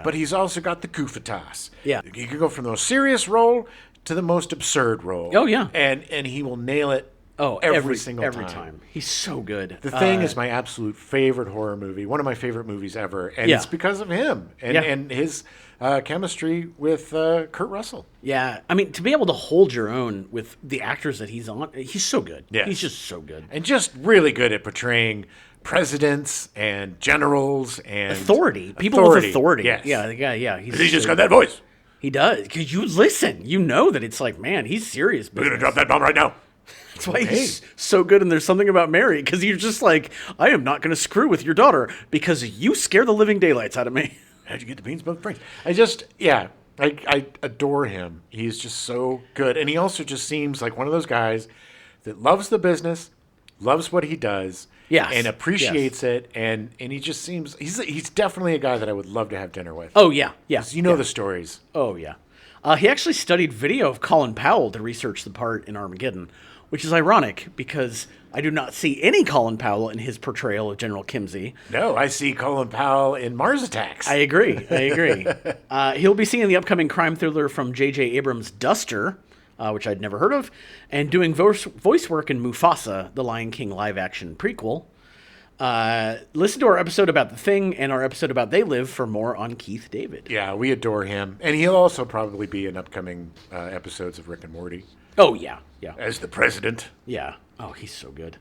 but he's also got the goofitas. Yeah. He can go from the most serious role to the most absurd role. Oh, yeah. And he will nail it. Every single time. He's so good. The Thing is my absolute favorite horror movie, one of my favorite movies ever, and it's because of him and his chemistry with Kurt Russell. Yeah, I mean, to be able to hold your own with the actors that he's on, he's so good. Yes. He's just so good. And just really good at portraying presidents and generals and authority. People with authority. Yes. Yeah. He just got that voice. He does, because you listen. You know that it's like, man, he's serious business. We're going to drop that bomb right now. That's why he's so good, and There's Something About Mary, because you're just like, I am not going to screw with your daughter because you scare the living daylights out of me. How'd you get the beans above the Franks? I adore him. He's just so good. And he also just seems like one of those guys that loves the business, loves what he does, and appreciates it. And he just seems, he's definitely a guy that I would love to have dinner with. Oh, yeah. You know the stories. Oh, yeah. He actually studied video of Colin Powell to research the part in Armageddon, which is ironic because I do not see any Colin Powell in his portrayal of General Kimsey. No, I see Colin Powell in Mars Attacks. I agree. He'll be seeing the upcoming crime thriller from J.J. Abrams' Duster, which I'd never heard of, and doing voice work in Mufasa, the Lion King live-action prequel. Listen to our episode about The Thing and our episode about They Live for more on Keith David. Yeah, we adore him. And he'll also probably be in upcoming episodes of Rick and Morty. Oh, yeah. As the president. Yeah. Oh, he's so good.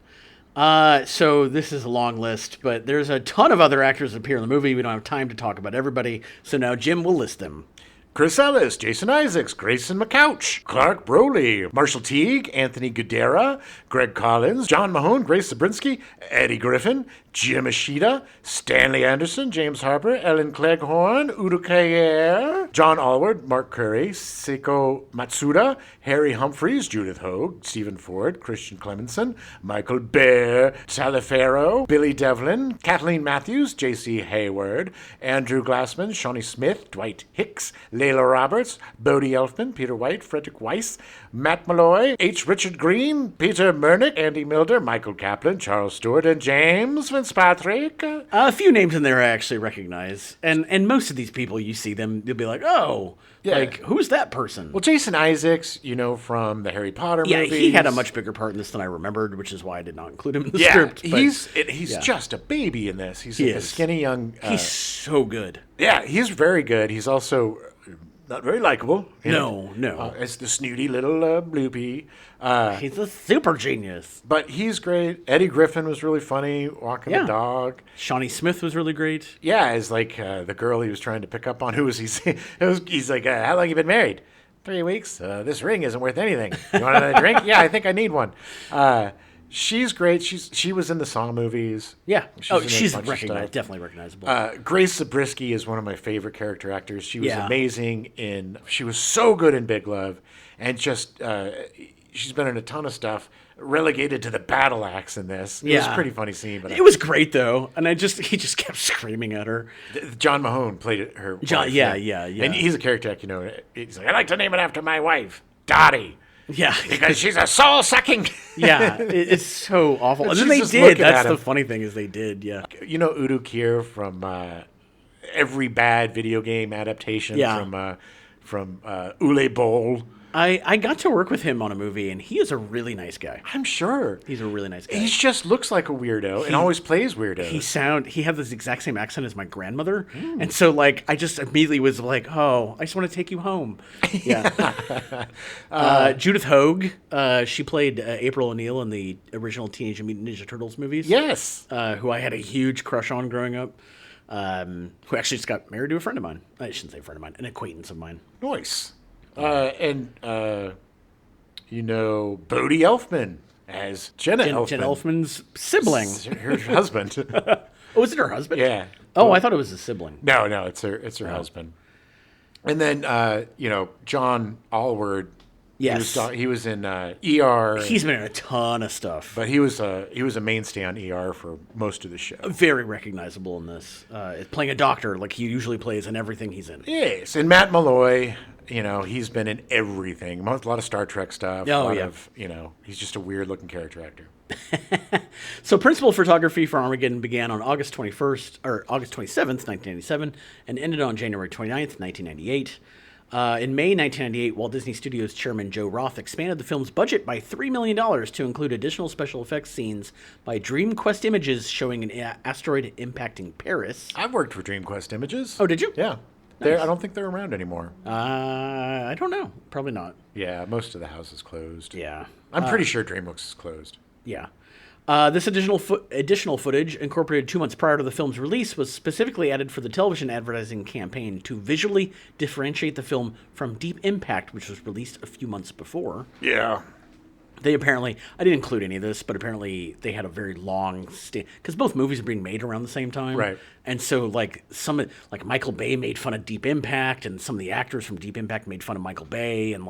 So this is a long list, but there's a ton of other actors that appear in the movie. We don't have time to talk about everybody. So now Jim will list them. Chris Ellis, Jason Isaacs, Grayson McCouch, Clark Broley, Marshall Teague, Anthony Guerrera, Greg Collins, John Mahone, Grace Zabriskie, Eddie Griffin, Jim Ishida, Stanley Anderson, James Harper, Ellen Cleghorn, Udo Kier, John Allward, Mark Curry, Seiko Matsuda, Harry Humphreys, Judith Hogue, Stephen Ford, Christian Clemenson, Michael Bear, Taliaferro, Billy Devlin, Kathleen Matthews, J.C. Hayward, Andrew Glassman, Shawnee Smith, Dwight Hicks, Layla Roberts, Bodie Elfman, Peter White, Frederick Weiss, Matt Malloy, H. Richard Green, Peter Murnick, Andy Milder, Michael Kaplan, Charles Stewart, and James Fitzpatrick. A few names in there I actually recognize. And most of these people, you see them, you'll be like, oh, like, who's that person? Well, Jason Isaacs, from the Harry Potter movies. Yeah, he had a much bigger part in this than I remembered, which is why I did not include him in the script. But he's just a baby in this. He's a skinny young... he's so good. Yeah, he's very good. He's also... not very likable. No. As the snooty little blue pea. He's a super genius. But he's great. Eddie Griffin was really funny, walking the dog. Shawnee Smith was really great. Yeah, as like the girl he was trying to pick up on. Who was he? He's like, how long you been married? 3 weeks. This ring isn't worth anything. You want another drink? Yeah, I think I need one. She's great. She was in the Saw movies. Yeah. She's definitely recognizable. Grace Zabriskie is one of my favorite character actors. She was amazing she was so good in Big Love, and just she's been in a ton of stuff. Relegated to the battle axe in this. It was a pretty funny scene, but it was great though, and he just kept screaming at her. John Mahone played her. John, yeah. And he's a character actor. He's like, I like to name it after my wife, Dottie. Yeah, because she's a soul sucking. Yeah, it's so awful. And then they did. That's the funny thing is they did. Yeah, Udo Kier from every bad video game adaptation from Ule Bowl. I got to work with him on a movie, and he is a really nice guy. I'm sure. He's a really nice guy. He just looks like a weirdo and always plays weirdos. He had this exact same accent as my grandmother. And so, like, I just immediately was like, oh, I just want to take you home. Yeah. Judith Hogue, she played April O'Neil in the original Teenage Mutant Ninja Turtles movies. Yes. Who I had a huge crush on growing up. Who actually just got married to a friend of mine. I shouldn't say friend of mine, an acquaintance of mine. Nice. Bodie Elfman as Jenna Elfman. Jenna Elfman's sibling. Her husband. Oh, is it her husband? Yeah. Oh, I thought it was a sibling. No, it's her husband. And then, John Allward Yes. He was in ER. He's been in a ton of stuff. But he was a mainstay on ER for most of the show. Very recognizable in this. Playing a doctor like he usually plays in everything he's in. Yes, and Matt Malloy, he's been in everything. A lot of Star Trek stuff. He's just a weird-looking character actor. So principal photography for Armageddon began on August 27th, 1997, and ended on January 29th, 1998. In May 1998, Walt Disney Studios chairman Joe Roth expanded the film's budget by $3 million to include additional special effects scenes by DreamQuest Images showing an asteroid impacting Paris. I've worked for DreamQuest Images. Oh, did you? Yeah. Nice. I don't think they're around anymore. I don't know. Probably not. Yeah, most of the house is closed. Yeah. I'm pretty sure DreamWorks is closed. Yeah. This additional footage, incorporated 2 months prior to the film's release, was specifically added for the television advertising campaign to visually differentiate the film from Deep Impact, which was released a few months before. Yeah. They apparently, I didn't include any of this, but apparently they had a very long because both movies are being made around the same time. Right. And so Michael Bay made fun of Deep Impact, and some of the actors from Deep Impact made fun of Michael Bay, and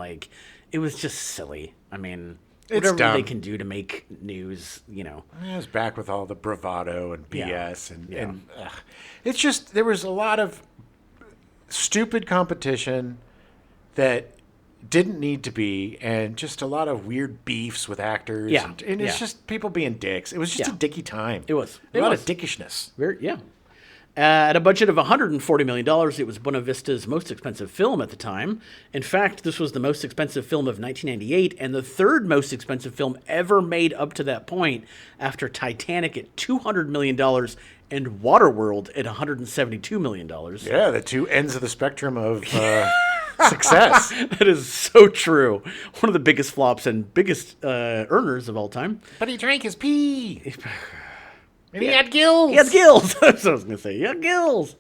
it was just silly. I mean, whatever they can do to make news, I was back with all the bravado and BS, and it's just there was a lot of stupid competition that didn't need to be, and just a lot of weird beefs with actors. Yeah, and it's just people being dicks. It was just a dicky time. It was a lot of dickishness. At a budget of $140 million, it was Buena Vista's most expensive film at the time. In fact, this was the most expensive film of 1998 and the third most expensive film ever made up to that point, after Titanic at $200 million and Waterworld at $172 million. Yeah, the two ends of the spectrum of success. That is so true. One of the biggest flops and biggest earners of all time. But he drank his pee. And he had gills. He had gills. That's what I was going to say. He had gills.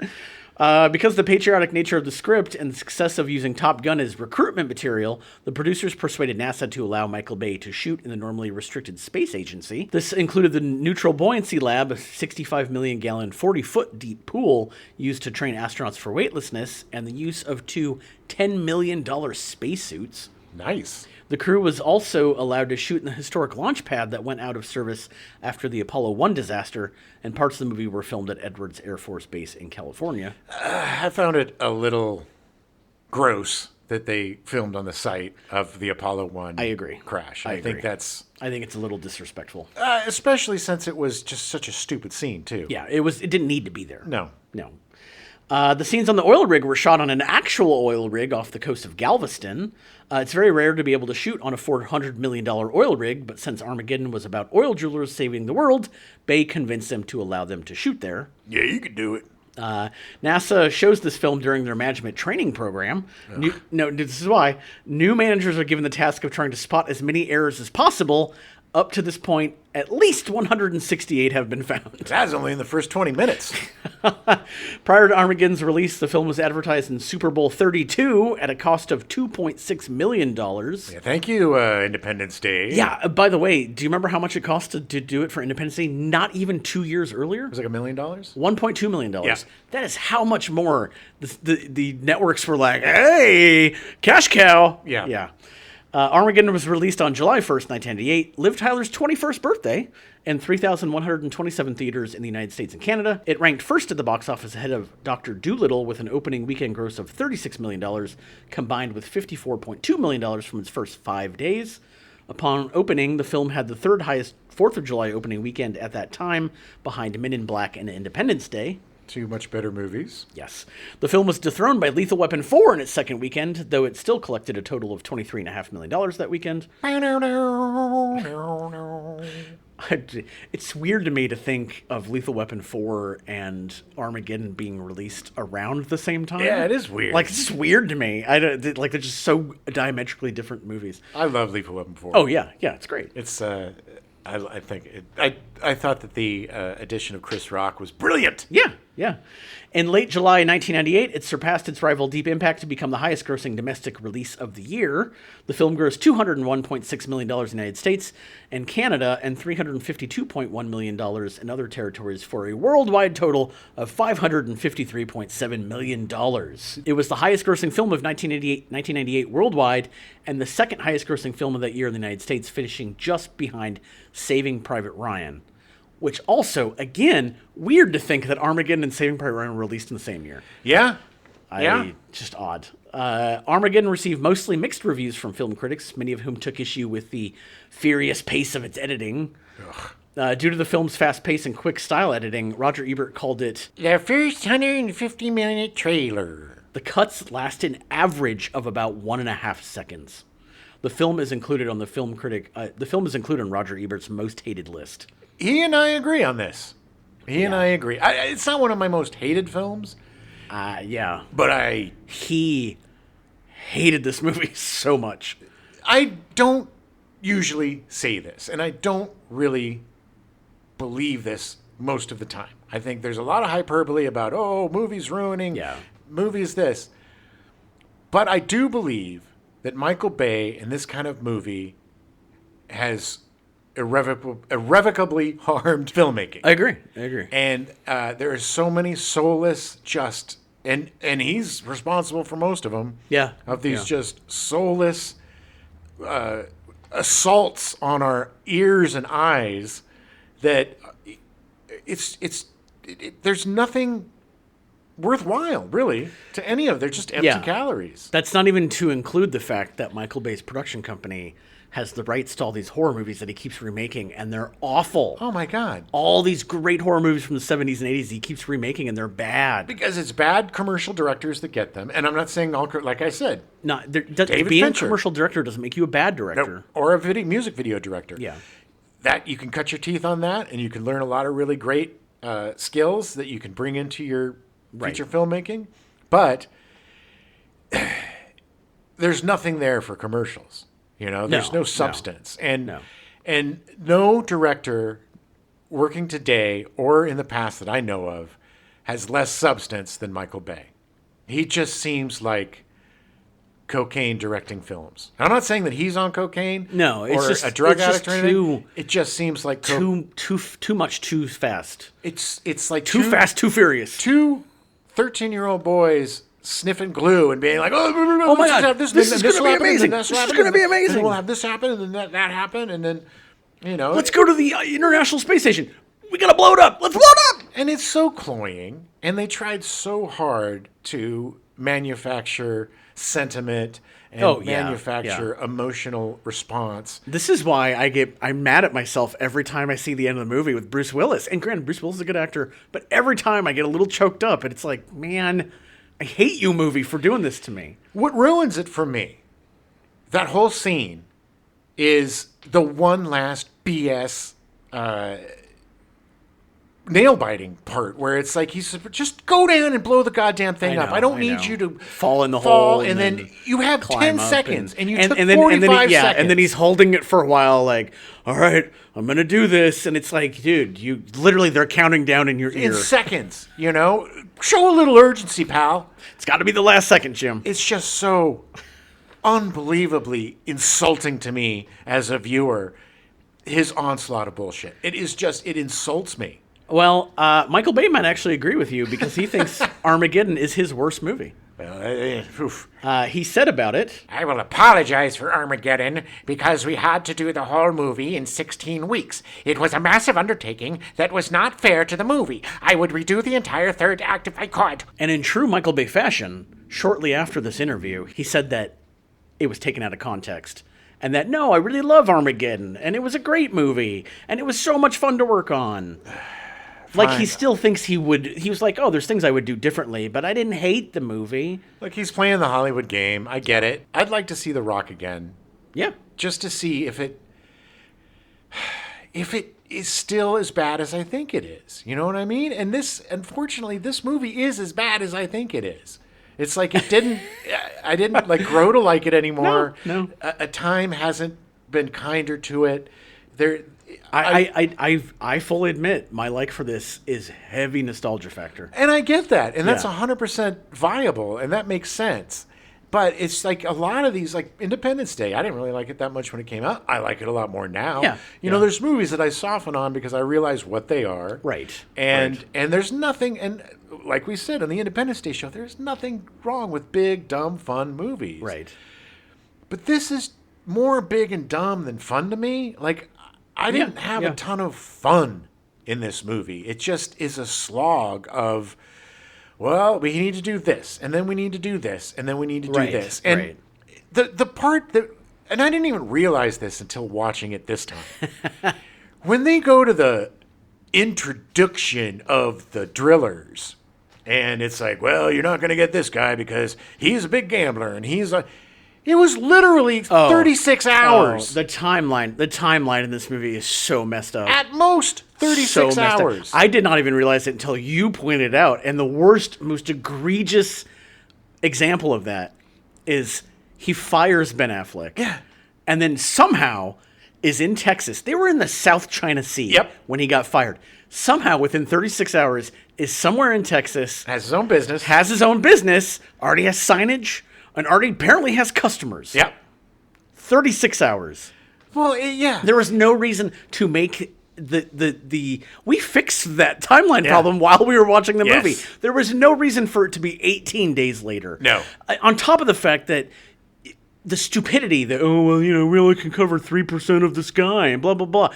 Because of the patriotic nature of the script and the success of using Top Gun as recruitment material, the producers persuaded NASA to allow Michael Bay to shoot in the normally restricted space agency. This included the Neutral Buoyancy Lab, a 65 million gallon, 40-foot deep pool used to train astronauts for weightlessness, and the use of two $10 million spacesuits. Nice. The crew was also allowed to shoot in the historic launch pad that went out of service after the Apollo 1 disaster, and parts of the movie were filmed at Edwards Air Force Base in California. I found it a little gross that they filmed on the site of the Apollo 1 crash. I think it's a little disrespectful. Especially since it was just such a stupid scene, too. Yeah, it didn't need to be there. No. The scenes on the oil rig were shot on an actual oil rig off the coast of Galveston. It's very rare to be able to shoot on a $400 million oil rig, but since Armageddon was about oil drillers saving the world, Bay convinced them to allow them to shoot there. Yeah, you could do it. NASA shows this film during their management training program. This is why. New managers are given the task of trying to spot as many errors as possible. Up to this point, at least 168 have been found. That's only in the first 20 minutes. Prior to Armageddon's release, the film was advertised in Super Bowl 32 at a cost of $2.6 million. Yeah, thank you, Independence Day. Yeah, by the way, do you remember how much it cost to do it for Independence Day? Not even 2 years earlier? It was like $1 million? $1.2 million. Yeah. That is how much more the networks were like, hey, cash cow. Yeah. Armageddon was released on July 1st, 1998, Liv Tyler's 21st birthday, in 3,127 theaters in the United States and Canada. It ranked first at the box office ahead of Dr. Dolittle with an opening weekend gross of $36 million, combined with $54.2 million from its first 5 days. Upon opening, the film had the third highest 4th of July opening weekend at that time, behind Men in Black and Independence Day. Two much better movies. Yes. The film was dethroned by Lethal Weapon 4 in its second weekend, though it still collected a total of $23.5 million that weekend. It's weird to me to think of Lethal Weapon 4 and Armageddon being released around the same time. Yeah, it is weird. It's just weird to me. They're just so diametrically different movies. I love Lethal Weapon 4. Oh, yeah. Yeah, it's great. It's, I thought that the addition of Chris Rock was brilliant. Yeah. Yeah. In late July 1998, it surpassed its rival Deep Impact to become the highest-grossing domestic release of the year. The film grossed $201.6 million in the United States and Canada and $352.1 million in other territories for a worldwide total of $553.7 million. It was the highest-grossing film of 1998 worldwide and the second highest-grossing film of that year in the United States, finishing just behind Saving Private Ryan. Which also, again, weird to think that Armageddon and Saving Private Ryan were released in the same year. Yeah. Just odd. Armageddon received mostly mixed reviews from film critics, many of whom took issue with the furious pace of its editing. Due to the film's fast pace and quick style editing, Roger Ebert called it the first 150-minute trailer. The cuts last an average of about 1.5 seconds. The film is included on on Roger Ebert's most hated list. He and I agree on this. And I agree. It's not one of my most hated films. Yeah. But he hated this movie so much. I don't usually say this, and I don't really believe this most of the time. I think there's a lot of hyperbole about, movies ruining, movies this. But I do believe that Michael Bay in this kind of movie has irrevocably harmed filmmaking. I agree. And there are so many soulless, and he's responsible for most of them. Yeah. Of these just soulless assaults on our ears and eyes that there's nothing worthwhile, really, to any of. They're just empty calories. That's not even to include the fact that Michael Bay's production company has the rights to all these horror movies that he keeps remaking, and they're awful. Oh, my God. All these great horror movies from the 70s and 80s he keeps remaking, and they're bad. Because it's bad commercial directors that get them. And I'm not saying like I said. No, David being Fincher. a commercial director doesn't make you a bad director. No, or a music video director. Yeah. That you can cut your teeth on that, and you can learn a lot of really great skills that you can bring into your feature filmmaking. But there's nothing there for commercials. There's no substance. And no director working today or in the past that I know of has less substance than Michael Bay. He just seems like cocaine directing films. I'm not saying that he's on cocaine. No, it's or just a drug it's addict just or anything. It just seems like too much, too fast. It's like too fast, too furious. 2 13-year-old boys sniffing glue and being like, oh my God, this is going to be amazing. This is going to be amazing. And we'll have this happen, and then that happen, and then, let's go to the International Space Station. We got to blow it up. Let's blow it up. And it's so cloying, and they tried so hard to manufacture sentiment and manufacture emotional response. This is why I'm mad at myself every time I see the end of the movie with Bruce Willis. And granted, Bruce Willis is a good actor, but every time I get a little choked up, and it's like, man, I hate you, movie, for doing this to me. What ruins it for me, that whole scene, is the one last BS nail-biting part where it's like he's just go down and blow the goddamn thing up. I don't need you to fall in the hole. And then you have 10 seconds and you took 45 seconds. And then he's holding it for a while like, all right, I'm going to do this. And it's like, dude, they're counting down in your ear. In seconds, Show a little urgency, pal. It's got to be the last second, Jim. It's just so unbelievably insulting to me as a viewer, his onslaught of bullshit. It insults me. Well, Michael Bay might actually agree with you because he thinks Armageddon is his worst movie. He said about it, I will apologize for Armageddon because we had to do the whole movie in 16 weeks. It was a massive undertaking that was not fair to the movie. I would redo the entire third act if I could. And in true Michael Bay fashion, shortly after this interview, he said that it was taken out of context. And that, no, I really love Armageddon, and it was a great movie, and it was so much fun to work on. Like, he still thinks he was like, there's things I would do differently, but I didn't hate the movie. Like, he's playing the Hollywood game. I get it. I'd like to see The Rock again. Yeah. Just to see if it is still as bad as I think it is. You know what I mean? And unfortunately, this movie is as bad as I think it is. It's like I didn't grow to like it anymore. No. A time hasn't been kinder to it. I fully admit my like for this is heavy nostalgia factor. And I get that. And that's 100% viable. And that makes sense. But it's like a lot of these, like Independence Day, I didn't really like it that much when it came out. I like it a lot more now. Yeah. You know, there's movies that I soften on because I realize what they are. Right. And there's nothing, and like we said on the Independence Day show, there's nothing wrong with big, dumb, fun movies. Right. But this is more big and dumb than fun to me. Like, I didn't have a ton of fun in this movie. It just is a slog of, well, we need to do this, and then we need to do this, and then we need to do this. And the part that, and I didn't even realize this until watching it this time. When they go to the introduction of the drillers, and it's like, well, you're not going to get this guy because he's a big gambler, and it was literally 36 hours. The timeline in this movie is so messed up. At most 36 hours. I did not even realize it until you pointed it out. And the worst, most egregious example of that is he fires Ben Affleck. Yeah. And then somehow is in Texas. They were in the South China Sea when he got fired. Somehow, within 36 hours, is somewhere in Texas. Has his own business. Already has signage. And already apparently has customers. Yep. 36 hours. Well, yeah. There was no reason to make we fixed that timeline problem while we were watching the movie. There was no reason for it to be 18 days later. No. On top of the fact that the stupidity that, we only can cover 3% of the sky and blah, blah, blah.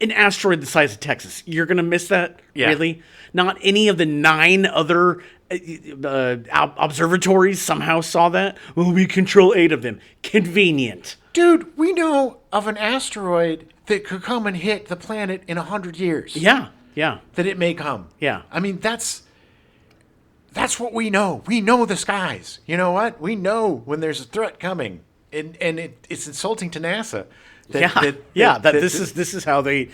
An asteroid the size of Texas. You're going to miss that? Yeah. Really? Not any of the 9 other observatories somehow saw that? Well, we control 8 of them. Convenient. Dude, we know of an asteroid that could come and hit the planet in 100 years. Yeah. That it may come. Yeah. I mean, that's what we know. We know the skies. You know what? We know when there's a threat coming. And it's insulting to NASA. This is how they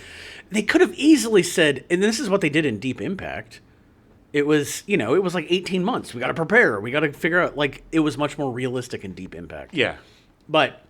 could have easily said, and this is what they did in Deep Impact. It was, it was like 18 months. We got to prepare. We got to figure out, like, it was much more realistic in Deep Impact. Yeah. But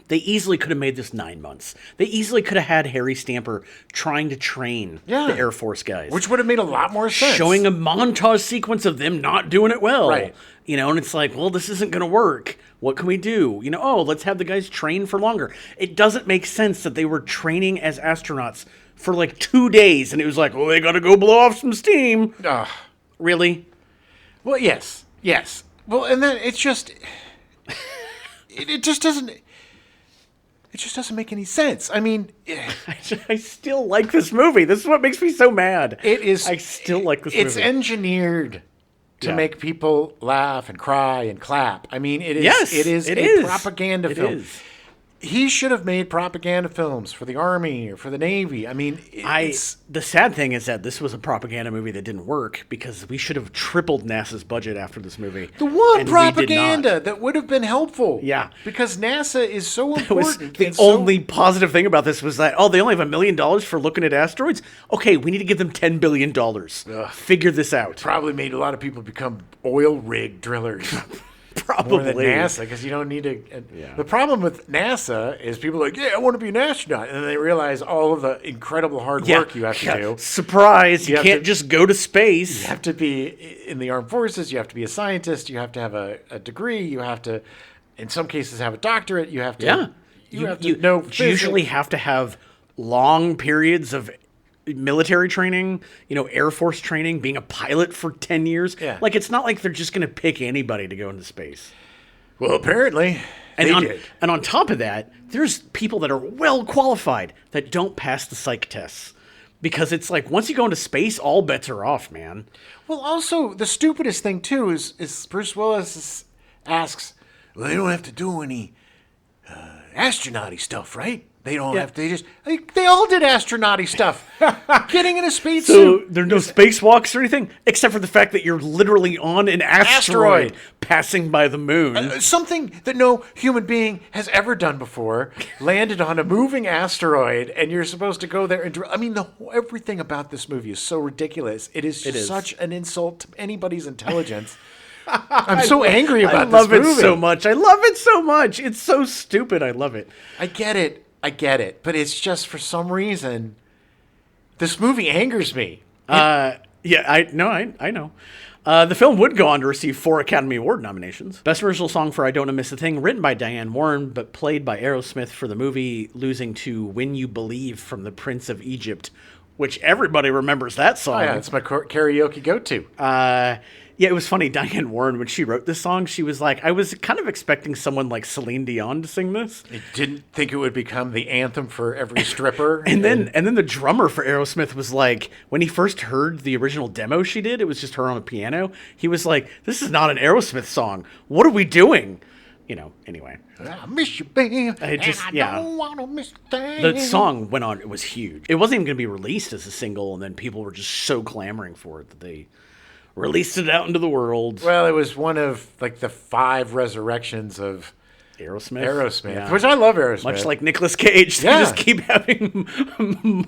they easily could have made this 9 months. They easily could have had Harry Stamper trying to train the Air Force guys. Which would have made a lot more sense. Showing a montage sequence of them not doing it well. Right. And it's like, well, this isn't going to work. What can we do? Let's have the guys train for longer. It doesn't make sense that they were training as astronauts for like 2 days, and it was like, well, they got to go blow off some steam. Really? Well, yes. Well, and then it's just, it just doesn't make any sense. I mean, I still like this movie. This is what makes me so mad. It is. I still like this movie. It's engineered to make people laugh and cry and clap. I mean, it is a propaganda film. It is. He should have made propaganda films for the Army or for the Navy. I mean, the sad thing is that this was a propaganda movie that didn't work because we should have tripled NASA's budget after this movie. The one propaganda that would have been helpful. Yeah. Because NASA is so important. The only positive thing about this was that, they only have $1 million for looking at asteroids? Okay, we need to give them $10 billion. Figure this out. Probably made a lot of people become oil rig drillers. Probably. More than NASA, because you don't need to. The problem with NASA is people are like, I want to be an astronaut. And then they realize all of the incredible hard work you have to do. Surprise, you can't just go to space. You have to be in the armed forces. You have to be a scientist. You have to have a degree. You have to, in some cases, have a doctorate. You have to. You have to know physics. You usually have to have long periods of military training, Air Force training, being a pilot for 10 years. Yeah. Like, it's not like they're just going to pick anybody to go into space. Well, apparently they did. And on top of that, there's people that are well qualified that don't pass the psych tests. Because it's like, once you go into space, all bets are off, man. Well, also, the stupidest thing, too, is Bruce Willis asks, well, they don't have to do any astronaut-y stuff, right? They don't have to. They all did astronaut-y stuff. Getting in a spacesuit. So there's no spacewalks or anything, except for the fact that you're literally on an asteroid passing by the moon. Something that no human being has ever done before. Landed on a moving asteroid, and you're supposed to go there and. I mean, everything about this movie is so ridiculous. It is such an insult to anybody's intelligence. I'm so angry about this movie. I love it so much. It's so stupid. I love it. I get it. I get it, but it's just for some reason this movie angers me. I know. The film would go on to receive 4 Academy Award nominations. Best Original Song for I Don't Know Miss a Thing, written by Diane Warren, but played by Aerosmith for the movie, losing to When You Believe from the Prince of Egypt, which everybody remembers that song. Oh, yeah, it's my karaoke go-to. Yeah, it was funny. Diane Warren, when she wrote this song, she was like, I was kind of expecting someone like Celine Dion to sing this. I didn't think it would become the anthem for every stripper. and then the drummer for Aerosmith was like, when he first heard the original demo she did, it was just her on a piano. He was like, this is not an Aerosmith song. What are we doing? Anyway. I miss you, babe. Don't want to miss a thing. The song went on. It was huge. It wasn't even going to be released as a single, and then people were just so clamoring for it that they released it out into the world. Well, it was one of like the 5 resurrections of Aerosmith, yeah. Which I love Aerosmith. Much like Nicolas Cage, they just keep having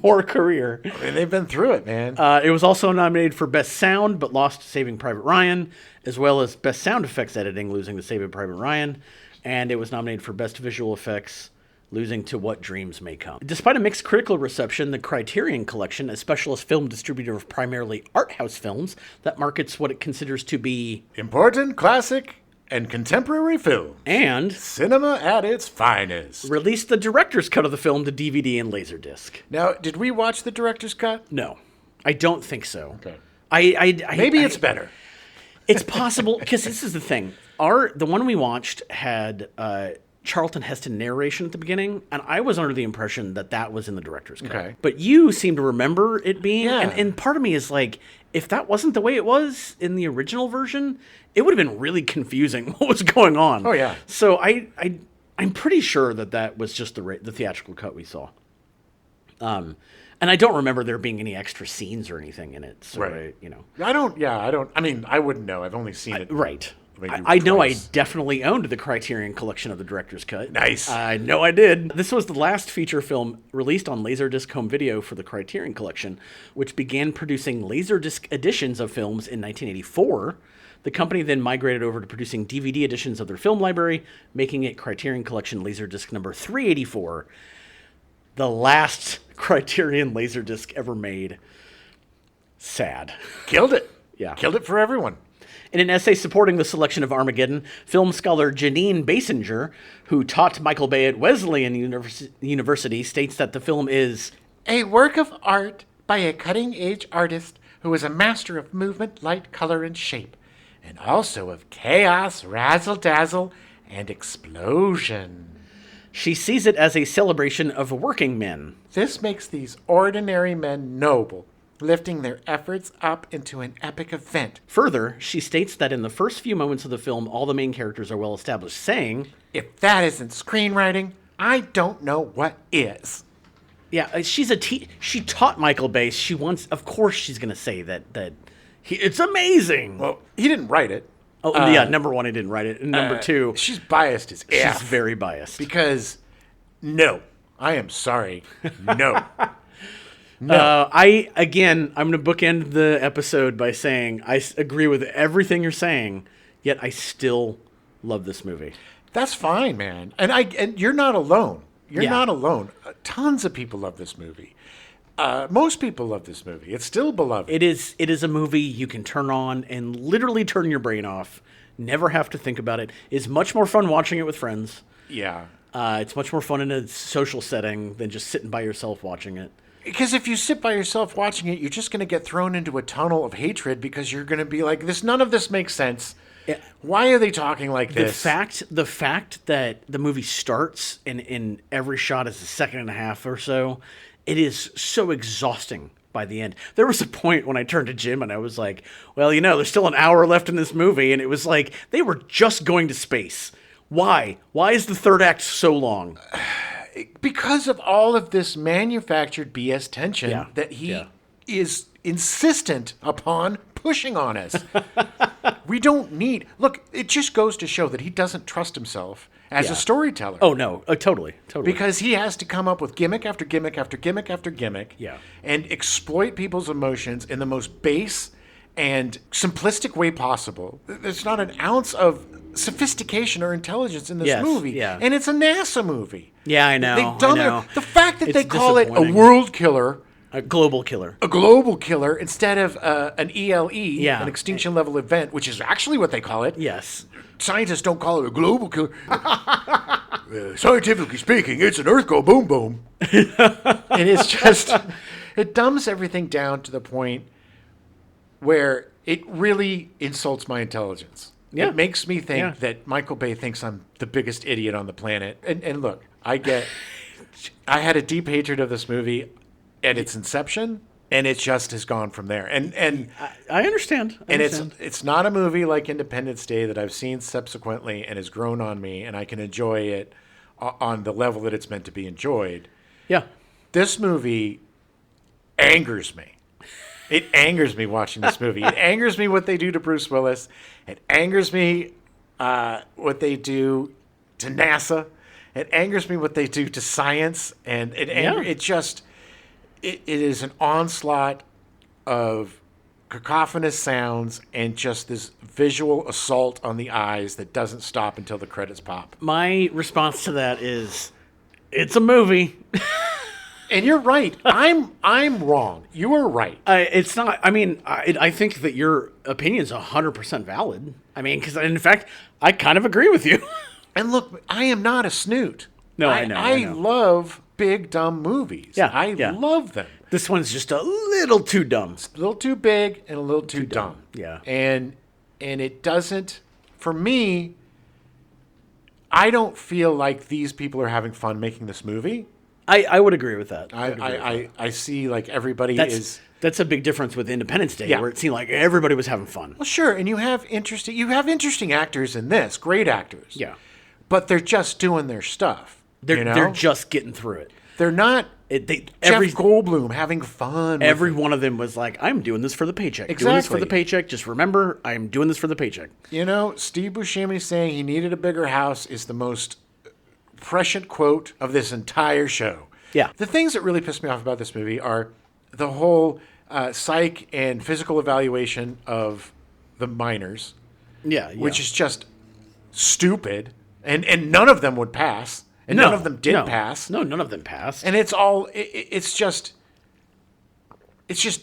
more career. I mean, they've been through it, man. It was also nominated for Best Sound, but lost to Saving Private Ryan, as well as Best Sound Effects Editing, losing to Saving Private Ryan, and it was nominated for Best Visual Effects, losing to What Dreams May Come. Despite a mixed critical reception, the Criterion Collection, a specialist film distributor of primarily art house films that markets what it considers to be important, classic, and contemporary film, and cinema at its finest, released the director's cut of the film to DVD and Laserdisc. Now, did we watch the director's cut? No, I don't think so. Okay. Maybe it's better. It's possible, because this is the thing. The one we watched had Charlton Heston narration at the beginning, and I was under the impression that was in the director's cut. Okay. But you seem to remember it being, yeah. and part of me is like, if that wasn't the way it was in the original version, it would have been really confusing what was going on. Oh, yeah. So I'm pretty sure that was just the theatrical cut we saw. And I don't remember there being any extra scenes or anything in it. So right. I mean, I wouldn't know. I've only seen it. Right. I know I definitely owned the Criterion Collection of the director's cut. Nice. I know I did. This was the last feature film released on Laserdisc home video for the Criterion Collection, which began producing Laserdisc editions of films in 1984. The company then migrated over to producing DVD editions of their film library, making it Criterion Collection Laserdisc number 384, the last Criterion Laserdisc ever made. Sad. Killed it. Yeah. Killed it for everyone. In an essay supporting the selection of Armageddon, film scholar Janine Basinger, who taught Michael Bay at Wesleyan University, states that the film is a work of art by a cutting-edge artist who is a master of movement, light, color, and shape, and also of chaos, razzle-dazzle, and explosion. She sees it as a celebration of working men. This makes these ordinary men noble, lifting their efforts up into an epic event. Further, she states that in the first few moments of the film, all the main characters are well established, saying, if that isn't screenwriting, I don't know what is. Yeah, she taught Michael Bay. Of course she's going to say that it's amazing. Well, he didn't write it. Oh, yeah, number one, he didn't write it. And number two, she's biased as F. She's very biased. Because, no, I am sorry, no. No. I'm going to bookend the episode by saying I agree with everything you're saying, yet I still love this movie. That's fine, man. And you're not alone. You're not alone. Tons of people love this movie. Most people love this movie. It's still beloved. It is a movie you can turn on and literally turn your brain off. Never have to think about it. It's much more fun watching it with friends. Yeah. It's much more fun in a social setting than just sitting by yourself watching it. Because if you sit by yourself watching it, you're just going to get thrown into a tunnel of hatred because you're going to be like, none of this makes sense. Yeah. Why are they talking like this? The fact that the movie starts and in every shot is a second and a half or so, it is so exhausting by the end. There was a point when I turned to Jim and I was like, well, there's still an hour left in this movie. And it was like, they were just going to space. Why? Why is the third act so long? Because of all of this manufactured BS tension that he is insistent upon pushing on us. We don't need... Look, it just goes to show that he doesn't trust himself as a storyteller. Oh, no. Totally. Because he has to come up with gimmick after gimmick after gimmick after gimmick and exploit people's emotions in the most base and simplistic way possible. There's not an ounce of sophistication or intelligence in this movie. Yeah. And it's a NASA movie. Yeah, I know. They've done it. The fact that It's they call it a world killer, a global killer, instead of an ELE, an extinction level event, which is actually what they call it. Yes. Scientists don't call it a global killer. Scientifically speaking, it's an Earth go boom boom. And it's just, it dumbs everything down to the point where it really insults my intelligence. Yeah. It makes me think that Michael Bay thinks I'm the biggest idiot on the planet. And look, I had a deep hatred of this movie at its inception, and it just has gone from there. And I understand. It's not a movie like Independence Day that I've seen subsequently and has grown on me, and I can enjoy it on the level that it's meant to be enjoyed. Yeah. This movie angers me. It angers me watching this movie. It angers me what they do to Bruce Willis. It angers me what they do to NASA. It angers me what they do to science. And it is an onslaught of cacophonous sounds and just this visual assault on the eyes that doesn't stop until the credits pop. My response to that is, it's a movie. And you're right. I'm wrong. You are right. It's not. I mean, I think that your opinion is 100% valid. I mean, because in fact, I kind of agree with you. And look, I am not a snoot. No, I know. I love big dumb movies. Yeah, I love them. This one's just a little too dumb. It's a little too big and a little too dumb. Yeah. And it doesn't. For me, I don't feel like these people are having fun making this movie. I would agree with that. I see like everybody That's a big difference with Independence Day, where it seemed like everybody was having fun. Well, sure, and you have interesting actors in this, great actors. Yeah, but they're just doing their stuff. They're just getting through it. They're not. Jeff Goldblum having fun. Every one of them was like, "I'm doing this for the paycheck. Exactly. Doing this for the paycheck. Just remember, I'm doing this for the paycheck." Steve Buscemi saying he needed a bigger house is the most prescient quote of this entire show. Yeah. The things that really piss me off about this movie are the whole psych and physical evaluation of the miners. Yeah. Which is just stupid. And none of them would pass. And none of them did pass. No, none of them passed. And it's just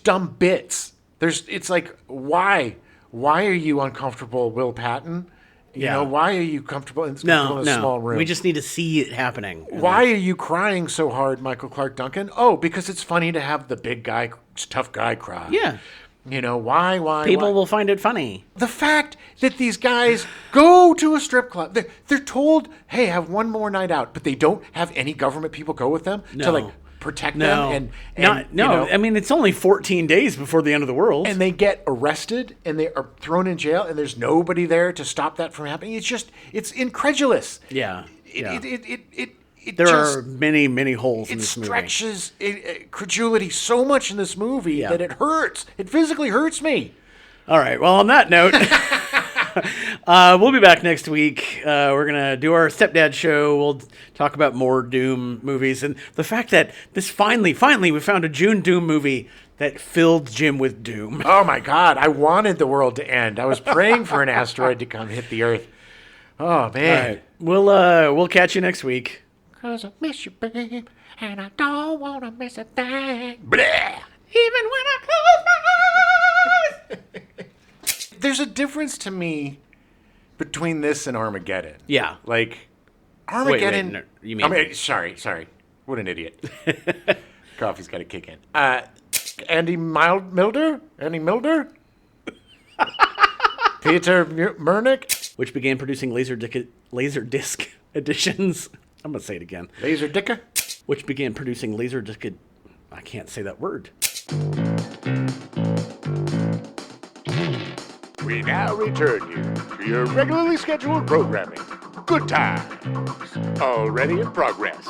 dumb bits. It's like, why? Why are you uncomfortable, Will Patton? Why are you comfortable in a small room? We just need to see it happening. Why are you crying so hard, Michael Clarke Duncan? Oh, because it's funny to have the big guy, tough guy cry. Yeah. Why? People will find it funny. The fact that these guys go to a strip club, they're told, hey, have one more night out, but they don't have any government people go with them to protect them. I mean, it's only 14 days before the end of the world. And they get arrested and they are thrown in jail and there's nobody there to stop that from happening. It's incredulous. Yeah. There are many, many holes in this movie. It stretches credulity so much in this movie that it hurts. It physically hurts me. All right. Well, on that note, we'll be back next week. We're going to do our stepdad show. We'll talk about more Doom movies. And the fact that this finally, we found a June Doom movie that filled Jim with doom. Oh, my God. I wanted the world to end. I was praying for an asteroid to come hit the Earth. Oh, man. All right. We'll catch you next week. 'Cause I miss you, babe, and I don't want to miss a thing. Bleh. Even when I close my eyes. There's a difference to me between this and Armageddon. Yeah. Like, Armageddon... Wait, no, you mean... sorry. What an idiot. Coffee's got to kick in. Andy Milder? Peter Murnick? Which began producing Laserdisc editions... I'm going to say it again. Laserdicka? Which began producing Laserdisc... I can't say that word. We now return you to your regularly scheduled programming. Good times. Already in progress.